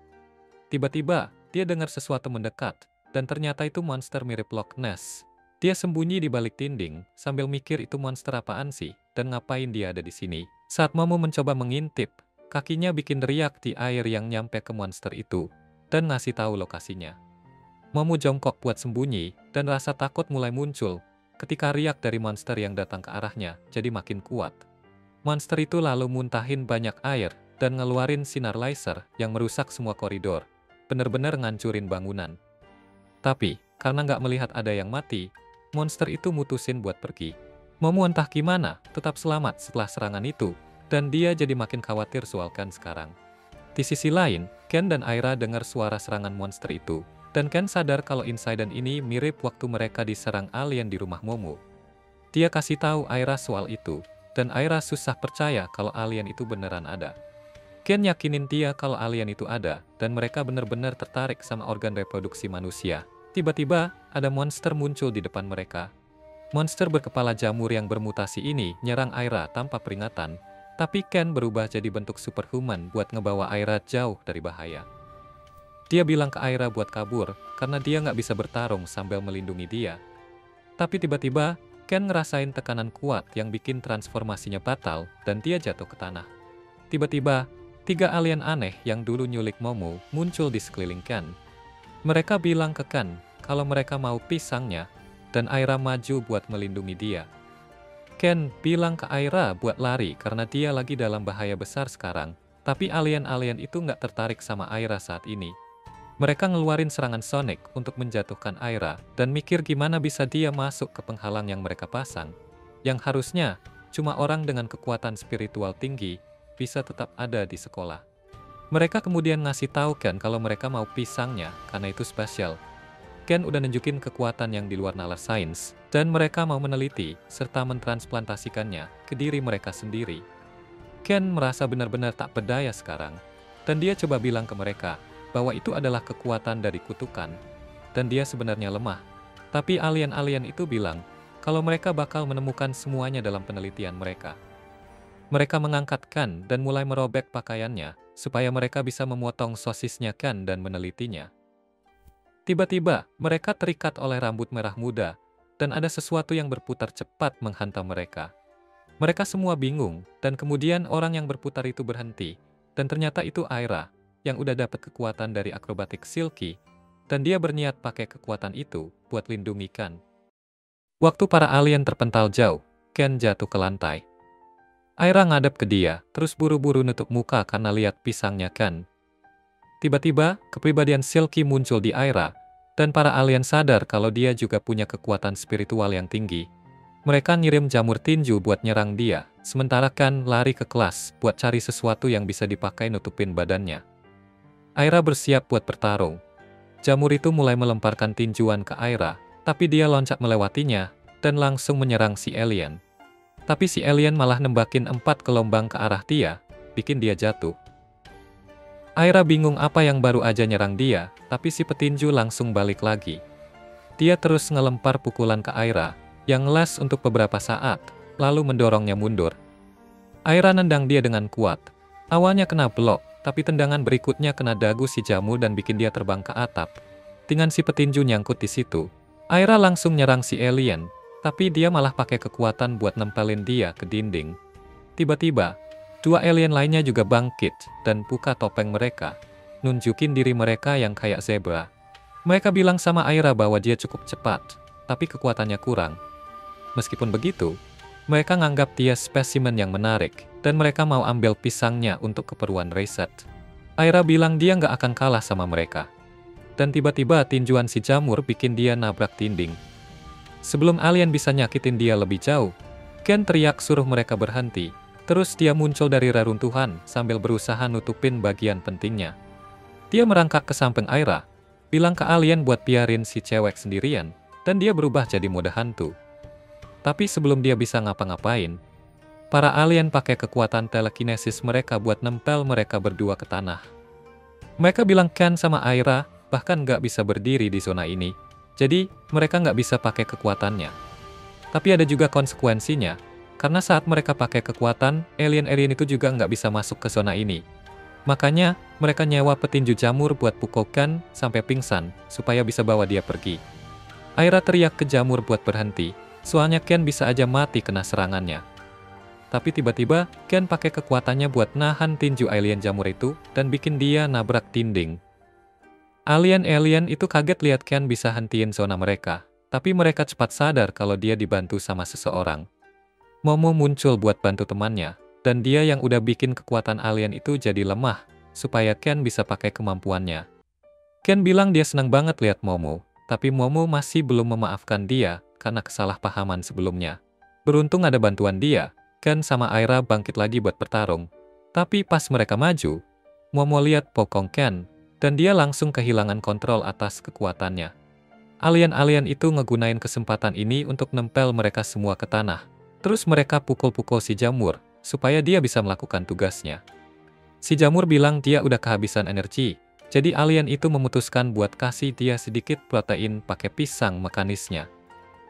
Tiba-tiba, dia dengar sesuatu mendekat, dan ternyata itu monster mirip Loch Ness. Dia sembunyi di balik dinding, sambil mikir itu monster apaan sih, dan ngapain dia ada di sini. Saat Momo mencoba mengintip, kakinya bikin riak di air yang nyampe ke monster itu, dan ngasih tahu lokasinya. Momo jongkok buat sembunyi, dan rasa takut mulai muncul, ketika riak dari monster yang datang ke arahnya, jadi makin kuat. Monster itu lalu muntahin banyak air, dan ngeluarin sinar laser yang merusak semua koridor. Bener-bener ngancurin bangunan. Tapi, karena nggak melihat ada yang mati, monster itu mutusin buat pergi. Momo entah gimana, tetap selamat setelah serangan itu, dan dia jadi makin khawatir soal Ken sekarang. Di sisi lain, Ken dan Aira dengar suara serangan monster itu, dan Ken sadar kalau insiden ini mirip waktu mereka diserang alien di rumah Momo. Dia kasih tahu Aira soal itu, dan Aira susah percaya kalau alien itu beneran ada. Ken yakinin dia kalau alien itu ada, dan mereka benar-benar tertarik sama organ reproduksi manusia. Tiba-tiba, ada monster muncul di depan mereka. Monster berkepala jamur yang bermutasi ini nyerang Aira tanpa peringatan, tapi Ken berubah jadi bentuk superhuman buat ngebawa Aira jauh dari bahaya. Dia bilang ke Aira buat kabur, karena dia nggak bisa bertarung sambil melindungi dia. Tapi tiba-tiba, Ken ngerasain tekanan kuat yang bikin transformasinya batal, dan dia jatuh ke tanah. Tiba-tiba, 3 alien aneh yang dulu nyulik Momo muncul di sekeliling Ken. Mereka bilang ke Ken kalau mereka mau pisangnya, dan Aira maju buat melindungi dia. Ken bilang ke Aira buat lari karena dia lagi dalam bahaya besar sekarang, tapi alien-alien itu nggak tertarik sama Aira saat ini. Mereka ngeluarin serangan Sonic untuk menjatuhkan Aira, dan mikir gimana bisa dia masuk ke penghalang yang mereka pasang, yang harusnya cuma orang dengan kekuatan spiritual tinggi bisa tetap ada di sekolah. Mereka kemudian ngasih tahu Ken kalau mereka mau pisangnya karena itu spesial. Ken udah nunjukin kekuatan yang di luar nalar sains, dan mereka mau meneliti serta mentransplantasikannya ke diri mereka sendiri. Ken merasa benar-benar tak berdaya sekarang, dan dia coba bilang ke mereka bahwa itu adalah kekuatan dari kutukan, dan dia sebenarnya lemah. Tapi alien-alien itu bilang kalau mereka bakal menemukan semuanya dalam penelitian mereka. Mereka mengangkat Ken dan mulai merobek pakaiannya, supaya mereka bisa memotong sosisnya Ken dan menelitinya. Tiba-tiba, mereka terikat oleh rambut merah muda, dan ada sesuatu yang berputar cepat menghantam mereka. Mereka semua bingung, dan kemudian orang yang berputar itu berhenti, dan ternyata itu Aira, yang udah dapat kekuatan dari akrobatik Silky, dan dia berniat pakai kekuatan itu buat lindungi Ken. Waktu para alien terpental jauh, Ken jatuh ke lantai. Aira ngadep ke dia, terus buru-buru nutup muka karena lihat pisangnya Ken. Tiba-tiba, kepribadian Silky muncul di Aira, dan para alien sadar kalau dia juga punya kekuatan spiritual yang tinggi. Mereka ngirim jamur tinju buat nyerang dia, sementara Ken lari ke kelas buat cari sesuatu yang bisa dipakai nutupin badannya. Aira bersiap buat bertarung. Jamur itu mulai melemparkan tinjuan ke Aira, tapi dia loncat melewatinya, dan langsung menyerang si alien. Tapi si alien malah nembakin 4 gelombang ke arah dia, bikin dia jatuh. Aira bingung apa yang baru aja nyerang dia, tapi si petinju langsung balik lagi. Dia terus ngelempar pukulan ke Aira, yang ngelas untuk beberapa saat, lalu mendorongnya mundur. Aira nendang dia dengan kuat. Awalnya kena blok, tapi tendangan berikutnya kena dagu si jamur dan bikin dia terbang ke atap. Dengan si petinju nyangkut di situ, Aira langsung nyerang si alien, tapi dia malah pakai kekuatan buat nempelin dia ke dinding. Tiba-tiba, 2 alien lainnya juga bangkit dan buka topeng mereka, nunjukin diri mereka yang kayak zebra. Mereka bilang sama Aira bahwa dia cukup cepat, tapi kekuatannya kurang. Meskipun begitu, mereka nganggap dia spesimen yang menarik, dan mereka mau ambil pisangnya untuk keperluan riset. Aira bilang dia nggak akan kalah sama mereka. Dan tiba-tiba tinjuan si jamur bikin dia nabrak dinding. Sebelum alien bisa nyakitin dia lebih jauh, Ken teriak suruh mereka berhenti. Terus dia muncul dari reruntuhan sambil berusaha nutupin bagian pentingnya. Dia merangkak ke samping Aira, bilang ke alien buat biarin si cewek sendirian, dan dia berubah jadi mode hantu. Tapi sebelum dia bisa ngapa-ngapain, para alien pakai kekuatan telekinesis mereka buat nempel mereka berdua ke tanah. Mereka bilang Ken sama Aira bahkan nggak bisa berdiri di zona ini, jadi mereka nggak bisa pakai kekuatannya. Tapi ada juga konsekuensinya, karena saat mereka pakai kekuatan, alien-alien itu juga nggak bisa masuk ke zona ini. Makanya, mereka nyewa petinju jamur buat pukul Ken sampai pingsan, supaya bisa bawa dia pergi. Aira teriak ke jamur buat berhenti, soalnya Ken bisa aja mati kena serangannya. Tapi tiba-tiba, Ken pakai kekuatannya buat nahan tinju alien jamur itu, dan bikin dia nabrak dinding. Alien-alien itu kaget lihat Ken bisa hentiin zona mereka, tapi mereka cepat sadar kalau dia dibantu sama seseorang. Momo muncul buat bantu temannya, dan dia yang udah bikin kekuatan alien itu jadi lemah, supaya Ken bisa pakai kemampuannya. Ken bilang dia senang banget lihat Momo, tapi Momo masih belum memaafkan dia, karena kesalahpahaman sebelumnya. Beruntung ada bantuan dia, Ken sama Aira bangkit lagi buat bertarung. Tapi pas mereka maju, Momo lihat pokong Ken, dan dia langsung kehilangan kontrol atas kekuatannya. Alien-alien itu ngegunain kesempatan ini untuk nempel mereka semua ke tanah. Terus mereka pukul-pukul si jamur, supaya dia bisa melakukan tugasnya. Si jamur bilang dia udah kehabisan energi, jadi alien itu memutuskan buat kasih dia sedikit protein pakai pisang mekanisnya.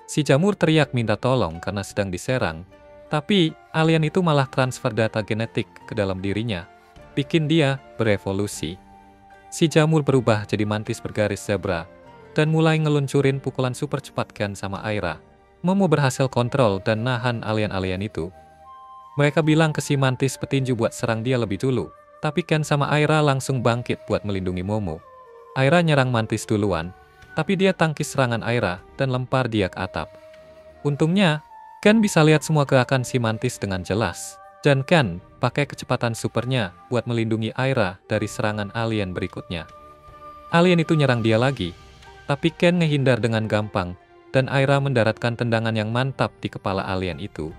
Si jamur teriak minta tolong karena sedang diserang, tapi alien itu malah transfer data genetik ke dalam dirinya, bikin dia berevolusi. Si jamur berubah jadi mantis bergaris zebra, dan mulai ngeluncurin pukulan super cepat Ken sama Aira. Momo berhasil kontrol dan nahan alien-alien itu. Mereka bilang ke si mantis petinju buat serang dia lebih dulu, tapi Ken sama Aira langsung bangkit buat melindungi Momo. Aira nyerang mantis duluan, tapi dia tangkis serangan Aira dan lempar dia ke atap. Untungnya, Ken bisa lihat semua gerakan si mantis dengan jelas, dan Ken pakai kecepatan supernya buat melindungi Aira dari serangan alien berikutnya. Alien itu nyerang dia lagi, tapi Ken ngehindar dengan gampang, dan Aira mendaratkan tendangan yang mantap di kepala alien itu.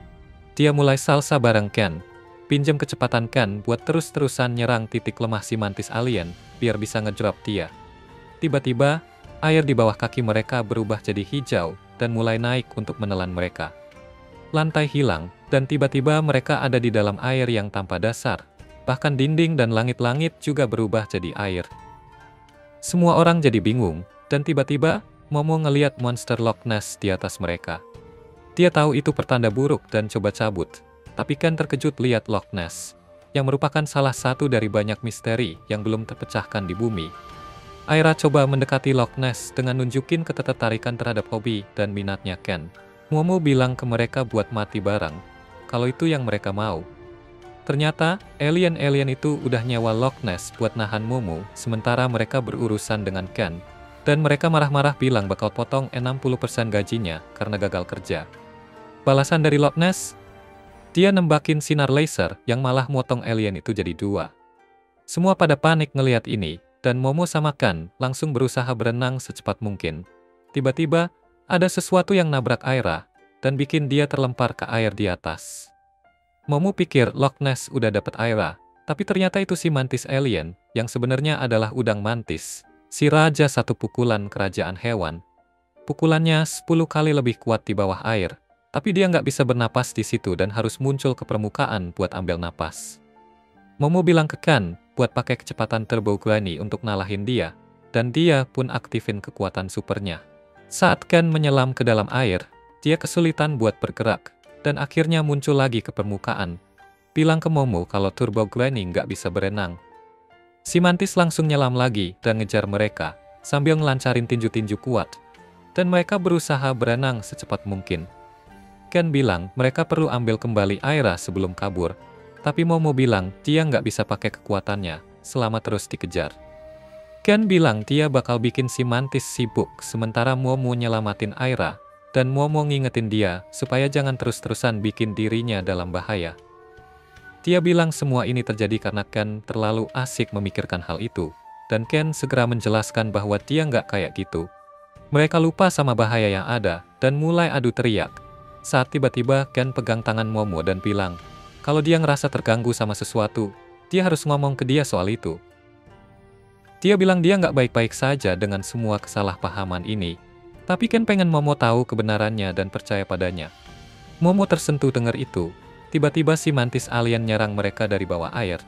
Dia mulai salsa bareng Ken, pinjam kecepatan Ken buat terus-terusan nyerang titik lemah si mantis alien, biar bisa ngedrop dia. Tiba-tiba, air di bawah kaki mereka berubah jadi hijau, dan mulai naik untuk menelan mereka. Lantai hilang, dan tiba-tiba mereka ada di dalam air yang tanpa dasar. Bahkan dinding dan langit-langit juga berubah jadi air. Semua orang jadi bingung, dan tiba-tiba, Momo ngeliat monster Loch Ness di atas mereka. Dia tahu itu pertanda buruk dan coba cabut, tapi Ken terkejut lihat Loch Ness, yang merupakan salah satu dari banyak misteri yang belum terpecahkan di bumi. Aira coba mendekati Loch Ness dengan nunjukin ketertarikan terhadap hobi dan minatnya Ken. Momo bilang ke mereka buat mati bareng, kalau itu yang mereka mau. Ternyata, alien-alien itu udah nyewa Loch Ness buat nahan Momo, sementara mereka berurusan dengan Ken. Dan mereka marah-marah bilang bakal potong 60% gajinya karena gagal kerja. Balasan dari Loch Ness, dia nembakin sinar laser yang malah motong alien itu jadi 2. Semua pada panik ngelihat ini, dan Momo sama Ken langsung berusaha berenang secepat mungkin. Tiba-tiba, ada sesuatu yang nabrak Aira, dan bikin dia terlempar ke air di atas. Momo pikir Loch Ness udah dapet Aira, tapi ternyata itu si mantis alien, yang sebenarnya adalah udang mantis, si raja satu pukulan kerajaan hewan. Pukulannya 10 kali lebih kuat di bawah air, tapi dia nggak bisa bernapas di situ dan harus muncul ke permukaan buat ambil napas. Momo bilang ke Ken buat pakai kecepatan Turbo Granny untuk ngalahin dia, dan dia pun aktifin kekuatan supernya. Saat Ken menyelam ke dalam air, dia kesulitan buat bergerak, dan akhirnya muncul lagi ke permukaan. Bilang ke Momo kalau Turbo Granny nggak bisa berenang. Si mantis langsung nyelam lagi dan ngejar mereka, sambil ngelancarin tinju-tinju kuat. Dan mereka berusaha berenang secepat mungkin. Ken bilang mereka perlu ambil kembali Aira sebelum kabur, tapi Momo bilang dia nggak bisa pakai kekuatannya selama terus dikejar. Ken bilang dia bakal bikin si mantis sibuk sementara Momo nyelamatin Aira, dan Momo ngingetin dia supaya jangan terus-terusan bikin dirinya dalam bahaya. Dia bilang semua ini terjadi karena Ken terlalu asik memikirkan hal itu, dan Ken segera menjelaskan bahwa dia nggak kayak gitu. Mereka lupa sama bahaya yang ada, dan mulai adu teriak. Saat tiba-tiba Ken pegang tangan Momo dan bilang, kalau dia ngerasa terganggu sama sesuatu, dia harus ngomong ke dia soal itu. Dia bilang dia nggak baik-baik saja dengan semua kesalahpahaman ini, tapi Ken pengen Momo tahu kebenarannya dan percaya padanya. Momo tersentuh dengar itu. Tiba-tiba si mantis alien nyerang mereka dari bawah air.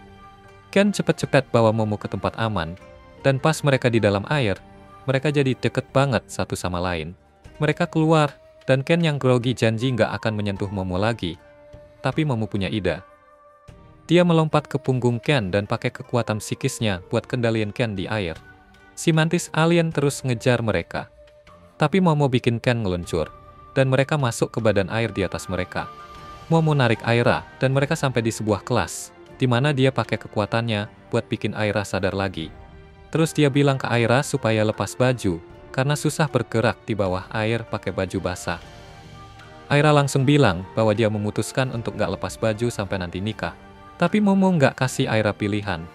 Ken cepet-cepet bawa Momo ke tempat aman, dan pas mereka di dalam air, mereka jadi deket banget satu sama lain. Mereka keluar, dan Ken yang grogi janji nggak akan menyentuh Momo lagi. Tapi Momo punya ide. Dia melompat ke punggung Ken dan pakai kekuatan psikisnya buat kendaliin Ken di air. Si mantis alien terus ngejar mereka. Tapi Momo bikin Ken ngeluncur, dan mereka masuk ke badan air di atas mereka. Momo narik Aira, dan mereka sampai di sebuah kelas, di mana dia pakai kekuatannya buat bikin Aira sadar lagi. Terus dia bilang ke Aira supaya lepas baju, karena susah bergerak di bawah air pakai baju basah. Aira langsung bilang bahwa dia memutuskan untuk nggak lepas baju sampai nanti nikah. Tapi Momo nggak kasih Aira pilihan.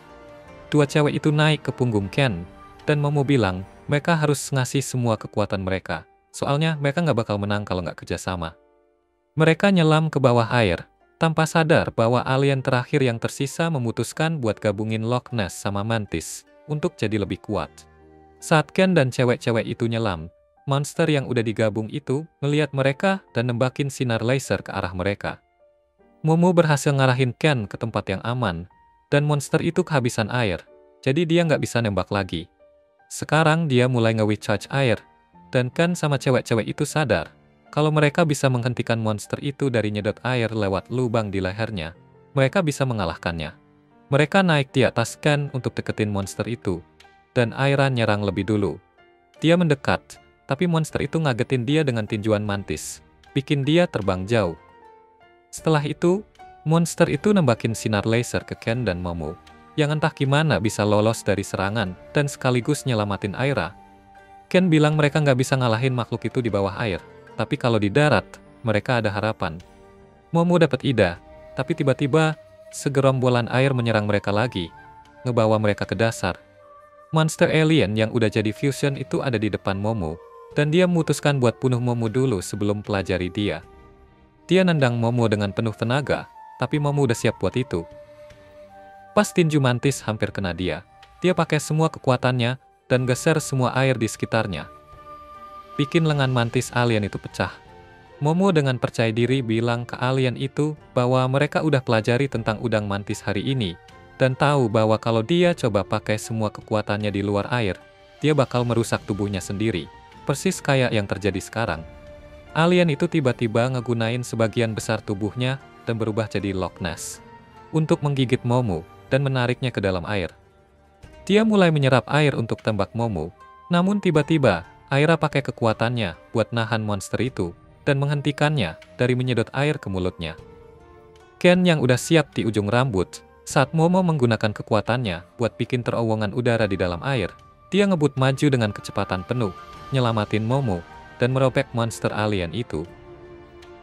Dua cewek itu naik ke punggung Ken, dan Momo bilang mereka harus ngasih semua kekuatan mereka, soalnya mereka nggak bakal menang kalau nggak kerjasama. Mereka nyelam ke bawah air, tanpa sadar bahwa alien terakhir yang tersisa memutuskan buat gabungin Loch Ness sama Mantis untuk jadi lebih kuat. Saat Ken dan cewek-cewek itu nyelam, monster yang udah digabung itu ngeliat mereka dan nembakin sinar laser ke arah mereka. Momo berhasil ngarahin Ken ke tempat yang aman, dan monster itu kehabisan air, jadi dia nggak bisa nembak lagi. Sekarang dia mulai nge-recharge air, dan Ken sama cewek-cewek itu sadar kalau mereka bisa menghentikan monster itu dari nyedot air lewat lubang di lehernya, mereka bisa mengalahkannya. Mereka naik di atas Ken untuk deketin monster itu, dan Aira nyerang lebih dulu. Dia mendekat, tapi monster itu ngagetin dia dengan tinjuan mantis, bikin dia terbang jauh. Setelah itu, monster itu nembakin sinar laser ke Ken dan Momo, yang entah gimana bisa lolos dari serangan dan sekaligus nyelamatin Aira. Ken bilang mereka nggak bisa ngalahin makhluk itu di bawah air, tapi kalau di darat, mereka ada harapan. Momo dapat ide, tapi tiba-tiba segerombolan air menyerang mereka lagi, ngebawa mereka ke dasar. Monster alien yang udah jadi fusion itu ada di depan Momo, dan dia memutuskan buat bunuh Momo dulu sebelum pelajari dia. Dia nendang Momo dengan penuh tenaga, tapi Momo udah siap buat itu. Pas tinju mantis hampir kena dia pakai semua kekuatannya dan geser semua air di sekitarnya. Bikin lengan mantis alien itu pecah. Momo dengan percaya diri bilang ke alien itu bahwa mereka udah pelajari tentang udang mantis hari ini, dan tahu bahwa kalau dia coba pakai semua kekuatannya di luar air, dia bakal merusak tubuhnya sendiri, persis kayak yang terjadi sekarang. Alien itu tiba-tiba ngegunain sebagian besar tubuhnya dan berubah jadi Loch Ness untuk menggigit Momo dan menariknya ke dalam air. Dia mulai menyerap air untuk tembak Momo, namun tiba-tiba Aira pakai kekuatannya buat nahan monster itu dan menghentikannya dari menyedot air ke mulutnya. Ken yang udah siap di ujung rambut, saat Momo menggunakan kekuatannya buat bikin terowongan udara di dalam air, dia ngebut maju dengan kecepatan penuh, nyelamatin Momo, dan merobek monster alien itu.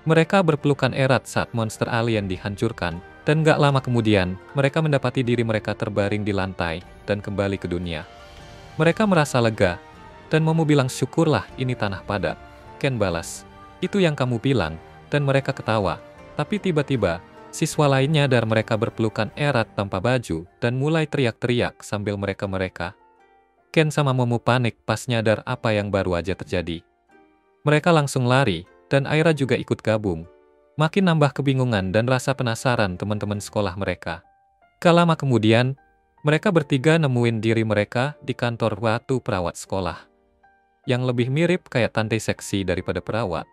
Mereka berpelukan erat saat monster alien dihancurkan, dan gak lama kemudian, mereka mendapati diri mereka terbaring di lantai, dan kembali ke dunia. Mereka merasa lega, dan Momo bilang syukurlah ini tanah padat. Ken balas, itu yang kamu bilang, dan mereka ketawa. Tapi tiba-tiba, Siswa lain nyadar mereka berpelukan erat tanpa baju dan mulai teriak-teriak sambil mereka-mereka. Ken sama Momo panik pas nyadar apa yang baru aja terjadi. Mereka langsung lari, dan Aira juga ikut gabung. Makin nambah kebingungan dan rasa penasaran teman-teman sekolah mereka. Gak lama kemudian, mereka bertiga nemuin diri mereka di kantor ratu perawat sekolah. Yang lebih mirip kayak tante seksi daripada perawat.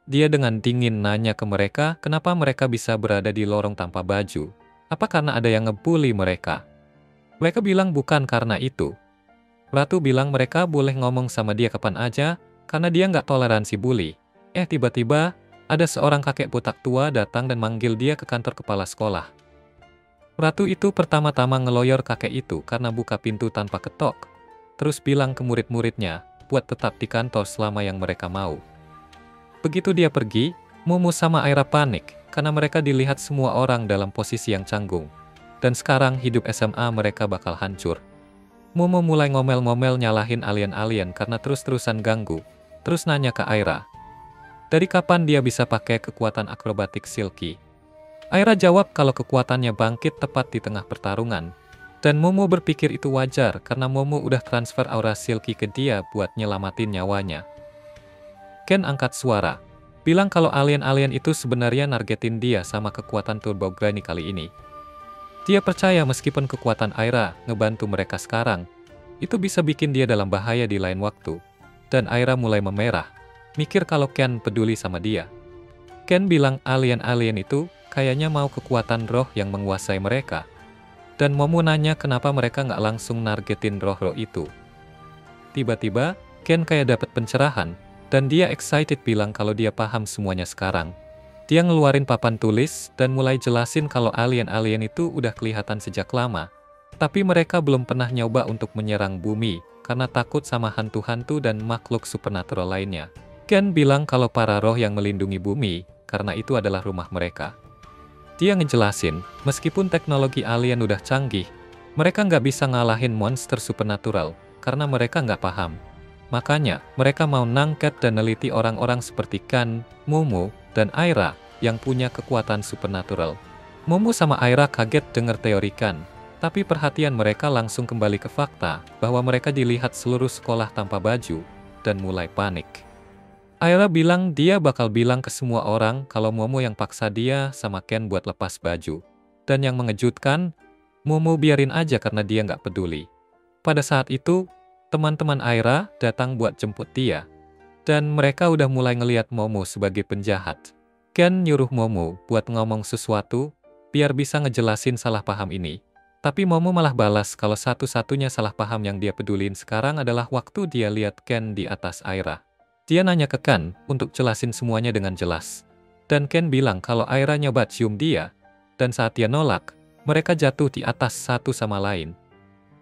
Dia dengan dingin nanya ke mereka kenapa mereka bisa berada di lorong tanpa baju. Apa karena ada yang ngebully mereka? Mereka bilang bukan karena itu. Ratu bilang mereka boleh ngomong sama dia kapan aja, karena dia nggak toleransi bully. Tiba-tiba, ada seorang kakek botak tua datang dan manggil dia ke kantor kepala sekolah. Ratu itu pertama-tama ngeloyor kakek itu karena buka pintu tanpa ketok. Terus bilang ke murid-muridnya, buat tetap di kantor selama yang mereka mau. Begitu dia pergi, Momo sama Aira panik, karena mereka dilihat semua orang dalam posisi yang canggung. Dan sekarang hidup SMA mereka bakal hancur. Momo mulai ngomel-ngomel nyalahin alien-alien karena terus-terusan ganggu. Terus nanya ke Aira, dari kapan dia bisa pakai kekuatan akrobatik Silky? Aira jawab kalau kekuatannya bangkit tepat di tengah pertarungan. Dan Momo berpikir itu wajar karena Momo udah transfer aura Silky ke dia buat nyelamatin nyawanya. Ken angkat suara, bilang kalau alien-alien itu sebenarnya nargetin dia sama kekuatan Turbo Granny kali ini. Dia percaya meskipun kekuatan Aira ngebantu mereka sekarang, itu bisa bikin dia dalam bahaya di lain waktu. Dan Aira mulai memerah, mikir kalau Ken peduli sama dia. Ken bilang alien-alien itu kayaknya mau kekuatan roh yang menguasai mereka. Dan Momo nanya kenapa mereka nggak langsung nargetin roh-roh itu. Tiba-tiba, Ken kayak dapat pencerahan, dan dia excited bilang kalau dia paham semuanya sekarang. Dia ngeluarin papan tulis dan mulai jelasin kalau alien-alien itu udah kelihatan sejak lama. Tapi mereka belum pernah nyoba untuk menyerang bumi, karena takut sama hantu-hantu dan makhluk supernatural lainnya. Ken bilang kalau para roh yang melindungi bumi, karena itu adalah rumah mereka. Dia ngejelasin, meskipun teknologi alien udah canggih, mereka nggak bisa ngalahin monster supernatural, karena mereka nggak paham. Makanya, mereka mau nangket dan neliti orang-orang seperti Ken, Momo, dan Aira, yang punya kekuatan supernatural. Momo sama Aira kaget dengar teori Ken, tapi perhatian mereka langsung kembali ke fakta, bahwa mereka dilihat seluruh sekolah tanpa baju, dan mulai panik. Aira bilang dia bakal bilang ke semua orang kalau Momo yang paksa dia sama Ken buat lepas baju. Dan yang mengejutkan, Momo biarin aja karena dia nggak peduli. Pada saat itu, teman-teman Aira datang buat jemput dia. Dan mereka udah mulai ngelihat Momo sebagai penjahat. Ken nyuruh Momo buat ngomong sesuatu, biar bisa ngejelasin salah paham ini. Tapi Momo malah balas kalau satu-satunya salah paham yang dia pedulin sekarang adalah waktu dia lihat Ken di atas Aira. Dia nanya ke Ken untuk jelasin semuanya dengan jelas. Dan Ken bilang kalau Aira nyoba cium dia, dan saat dia nolak, mereka jatuh di atas satu sama lain.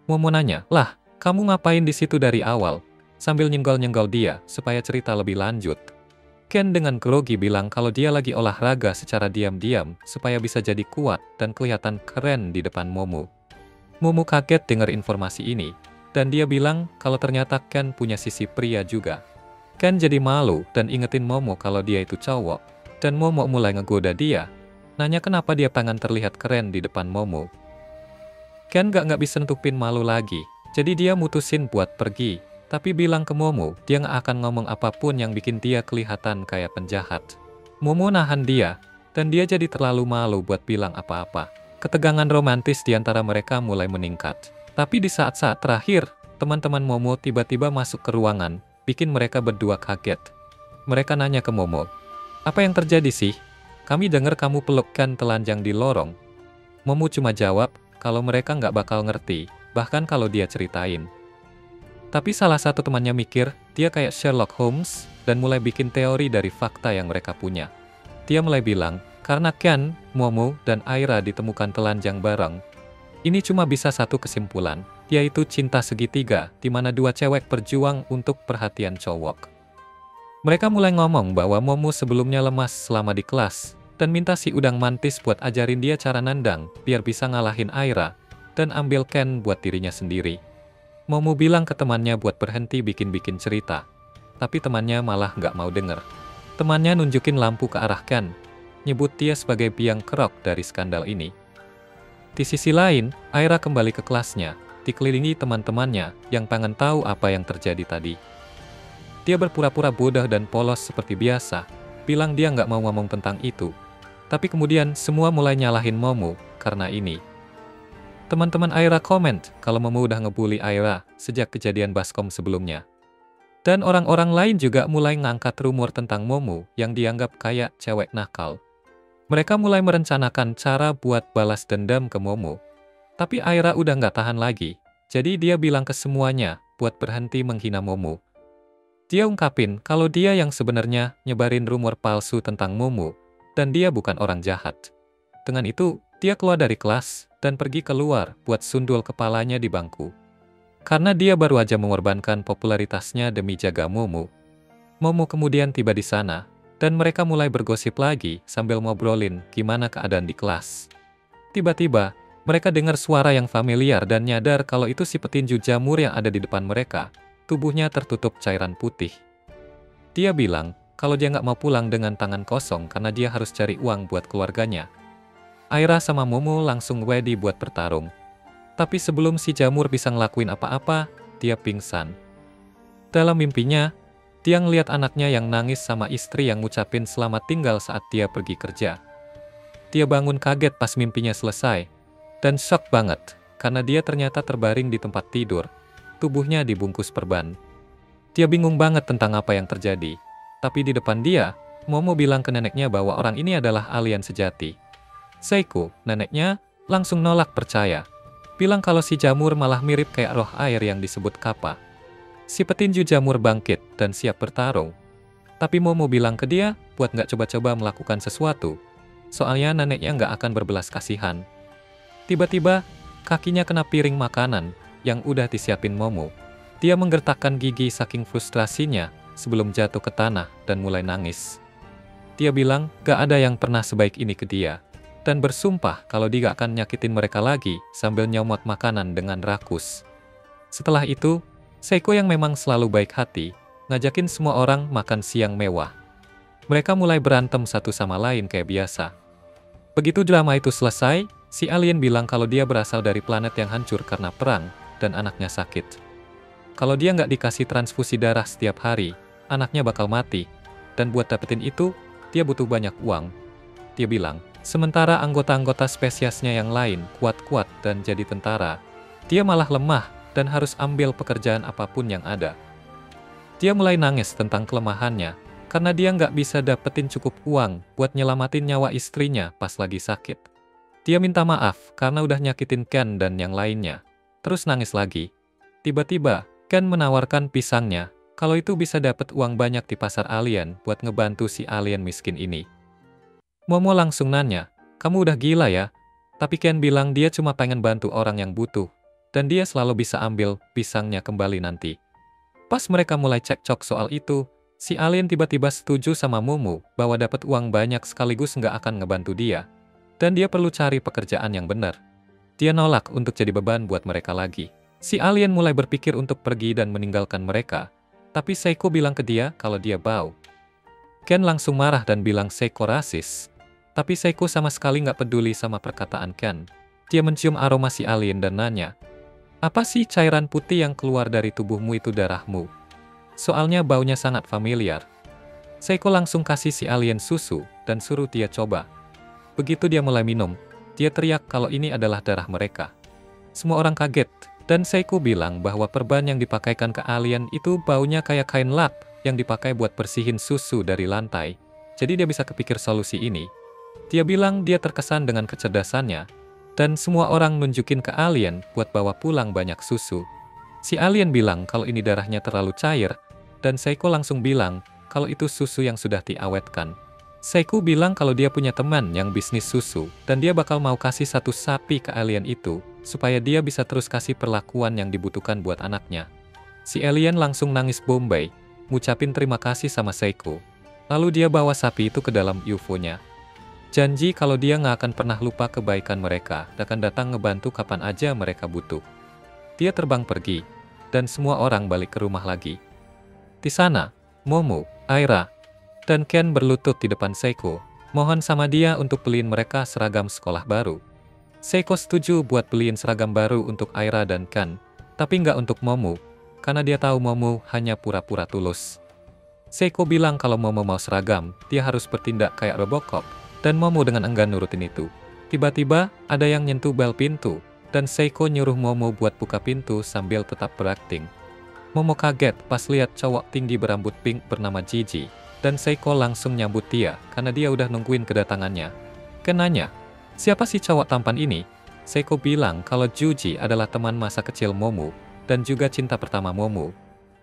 Momo nanya, lah, kamu ngapain di situ dari awal? Sambil nyenggol-nyenggol dia, supaya cerita lebih lanjut. Ken dengan grogi bilang kalau dia lagi olahraga secara diam-diam, supaya bisa jadi kuat dan kelihatan keren di depan Momo. Momo kaget dengar informasi ini, dan dia bilang kalau ternyata Ken punya sisi pria juga. Ken jadi malu dan ingetin Momo kalau dia itu cowok, dan Momo mulai ngegoda dia, nanya kenapa dia pengen terlihat keren di depan Momo. Ken nggak bisa nutupin malu lagi, jadi dia mutusin buat pergi, tapi bilang ke Momo dia nggak akan ngomong apapun yang bikin dia kelihatan kayak penjahat. Momo nahan dia, dan dia jadi terlalu malu buat bilang apa-apa. Ketegangan romantis di antara mereka mulai meningkat. Tapi di saat-saat terakhir, teman-teman Momo tiba-tiba masuk ke ruangan, bikin mereka berdua kaget. Mereka nanya ke Momo, apa yang terjadi sih? Kami dengar kamu peluk Ken telanjang di lorong. Momo cuma jawab, kalau mereka nggak bakal ngerti, bahkan kalau dia ceritain. Tapi salah satu temannya mikir, dia kayak Sherlock Holmes, dan mulai bikin teori dari fakta yang mereka punya. Dia mulai bilang, karena Ken, Momo, dan Aira ditemukan telanjang bareng, ini cuma bisa satu kesimpulan, yaitu cinta segitiga, di mana dua cewek berjuang untuk perhatian cowok. Mereka mulai ngomong bahwa Momo sebelumnya lemas selama di kelas, dan minta si udang mantis buat ajarin dia cara nendang, biar bisa ngalahin Aira, dan ambil Ken buat dirinya sendiri. Momo bilang ke temannya buat berhenti bikin-bikin cerita, tapi temannya malah nggak mau denger. Temannya nunjukin lampu ke arah Ken, nyebut dia sebagai biang kerok dari skandal ini. Di sisi lain, Aira kembali ke kelasnya, dikelilingi teman-temannya yang pengen tahu apa yang terjadi tadi. Dia berpura-pura bodoh dan polos seperti biasa, bilang dia nggak mau ngomong tentang itu. Tapi kemudian semua mulai nyalahin Momo karena ini. Teman-teman Aira komen kalau Momo udah ngebully Aira sejak kejadian baskom sebelumnya. Dan orang-orang lain juga mulai ngangkat rumor tentang Momo yang dianggap kayak cewek nakal. Mereka mulai merencanakan cara buat balas dendam ke Momo. Tapi Aira udah nggak tahan lagi, jadi dia bilang ke semuanya buat berhenti menghina Momo. Dia ungkapin kalau dia yang sebenarnya nyebarin rumor palsu tentang Momo, dan dia bukan orang jahat. Dengan itu, dia keluar dari kelas dan pergi keluar buat sundul kepalanya di bangku. Karena dia baru aja mengorbankan popularitasnya demi jaga Momo. Momo kemudian tiba di sana, dan mereka mulai bergosip lagi sambil ngobrolin gimana keadaan di kelas. Tiba-tiba, mereka dengar suara yang familiar dan nyadar kalau itu si petinju jamur yang ada di depan mereka. Tubuhnya tertutup cairan putih. Dia bilang kalau dia nggak mau pulang dengan tangan kosong karena dia harus cari uang buat keluarganya. Aira sama Momo langsung ready buat bertarung. Tapi sebelum si jamur bisa ngelakuin apa-apa, dia pingsan. Dalam mimpinya, dia ngeliat anaknya yang nangis sama istri yang ngucapin selamat tinggal saat dia pergi kerja. Dia bangun kaget pas mimpinya selesai, dan shock banget, karena dia ternyata terbaring di tempat tidur, tubuhnya dibungkus perban. Dia bingung banget tentang apa yang terjadi, tapi di depan dia, Momo bilang ke neneknya bahwa orang ini adalah alien sejati. Seiko, neneknya, langsung nolak percaya, bilang kalau si jamur malah mirip kayak roh air yang disebut Kappa. Si petinju jamur bangkit dan siap bertarung. Tapi Momo bilang ke dia buat nggak coba-coba melakukan sesuatu. Soalnya neneknya nggak akan berbelas kasihan. Tiba-tiba, kakinya kena piring makanan yang udah disiapin Momo. Dia menggertakkan gigi saking frustrasinya sebelum jatuh ke tanah dan mulai nangis. Dia bilang gak ada yang pernah sebaik ini ke dia. Dan bersumpah kalau dia gak akan nyakitin mereka lagi sambil nyomot makanan dengan rakus. Setelah itu, Seiko yang memang selalu baik hati, ngajakin semua orang makan siang mewah. Mereka mulai berantem satu sama lain kayak biasa. Begitu drama itu selesai, si alien bilang kalau dia berasal dari planet yang hancur karena perang, dan anaknya sakit. Kalau dia nggak dikasih transfusi darah setiap hari, anaknya bakal mati. Dan buat dapetin itu, dia butuh banyak uang. Dia bilang, sementara anggota-anggota spesiesnya yang lain kuat-kuat dan jadi tentara, dia malah lemah dan harus ambil pekerjaan apapun yang ada. Dia mulai nangis tentang kelemahannya, karena dia nggak bisa dapetin cukup uang buat nyelamatin nyawa istrinya pas lagi sakit. Dia minta maaf karena udah nyakitin Ken dan yang lainnya. Terus nangis lagi. Tiba-tiba, Ken menawarkan pisangnya, kalau itu bisa dapet uang banyak di pasar alien buat ngebantu si alien miskin ini. Momo langsung nanya, kamu udah gila ya? Tapi Ken bilang dia cuma pengen bantu orang yang butuh. Dan dia selalu bisa ambil pisangnya kembali nanti. Pas mereka mulai cekcok soal itu, si alien tiba-tiba setuju sama Momo bahwa dapat uang banyak sekaligus nggak akan ngebantu dia. Dan dia perlu cari pekerjaan yang benar. Dia nolak untuk jadi beban buat mereka lagi. Si alien mulai berpikir untuk pergi dan meninggalkan mereka. Tapi Seiko bilang ke dia kalau dia bau. Ken langsung marah dan bilang Seiko rasis. Tapi Seiko sama sekali nggak peduli sama perkataan Ken. Dia mencium aroma si alien dan nanya, apa sih cairan putih yang keluar dari tubuhmu itu darahmu? Soalnya baunya sangat familiar. Seiko langsung kasih si alien susu dan suruh dia coba. Begitu dia mulai minum, dia teriak kalau ini adalah darah mereka. Semua orang kaget, dan Seiko bilang bahwa perban yang dipakaikan ke alien itu baunya kayak kain lap yang dipakai buat bersihin susu dari lantai. Jadi dia bisa kepikir solusi ini. Dia bilang dia terkesan dengan kecerdasannya, dan semua orang nunjukin ke alien buat bawa pulang banyak susu. Si alien bilang kalau ini darahnya terlalu cair, dan Seiko langsung bilang kalau itu susu yang sudah diawetkan. Seiko bilang kalau dia punya teman yang bisnis susu, dan dia bakal mau kasih satu sapi ke alien itu, supaya dia bisa terus kasih perlakuan yang dibutuhkan buat anaknya. Si alien langsung nangis bombay, ngucapin terima kasih sama Seiko. Lalu dia bawa sapi itu ke dalam UFO-nya. Janji kalau dia nggak akan pernah lupa kebaikan mereka, dan akan datang ngebantu kapan aja mereka butuh. Dia terbang pergi, dan semua orang balik ke rumah lagi. Di sana, Momo, Aira, dan Ken berlutut di depan Seiko, mohon sama dia untuk beliin mereka seragam sekolah baru. Seiko setuju buat beliin seragam baru untuk Aira dan Kan, tapi nggak untuk Momo, karena dia tahu Momo hanya pura-pura tulus. Seiko bilang kalau Momo mau seragam, dia harus bertindak kayak Robocop, dan Momo dengan enggan nurutin itu. Tiba-tiba, ada yang nyentuh bel pintu, dan Seiko nyuruh Momo buat buka pintu sambil tetap berakting. Momo kaget pas lihat cowok tinggi berambut pink bernama Gigi, dan Seiko langsung nyambut dia karena dia udah nungguin kedatangannya. Ken nanya, siapa sih cowok tampan ini? Seiko bilang kalau Juji adalah teman masa kecil Momo, dan juga cinta pertama Momo.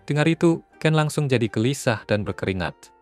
Dengar itu, Ken langsung jadi gelisah dan berkeringat.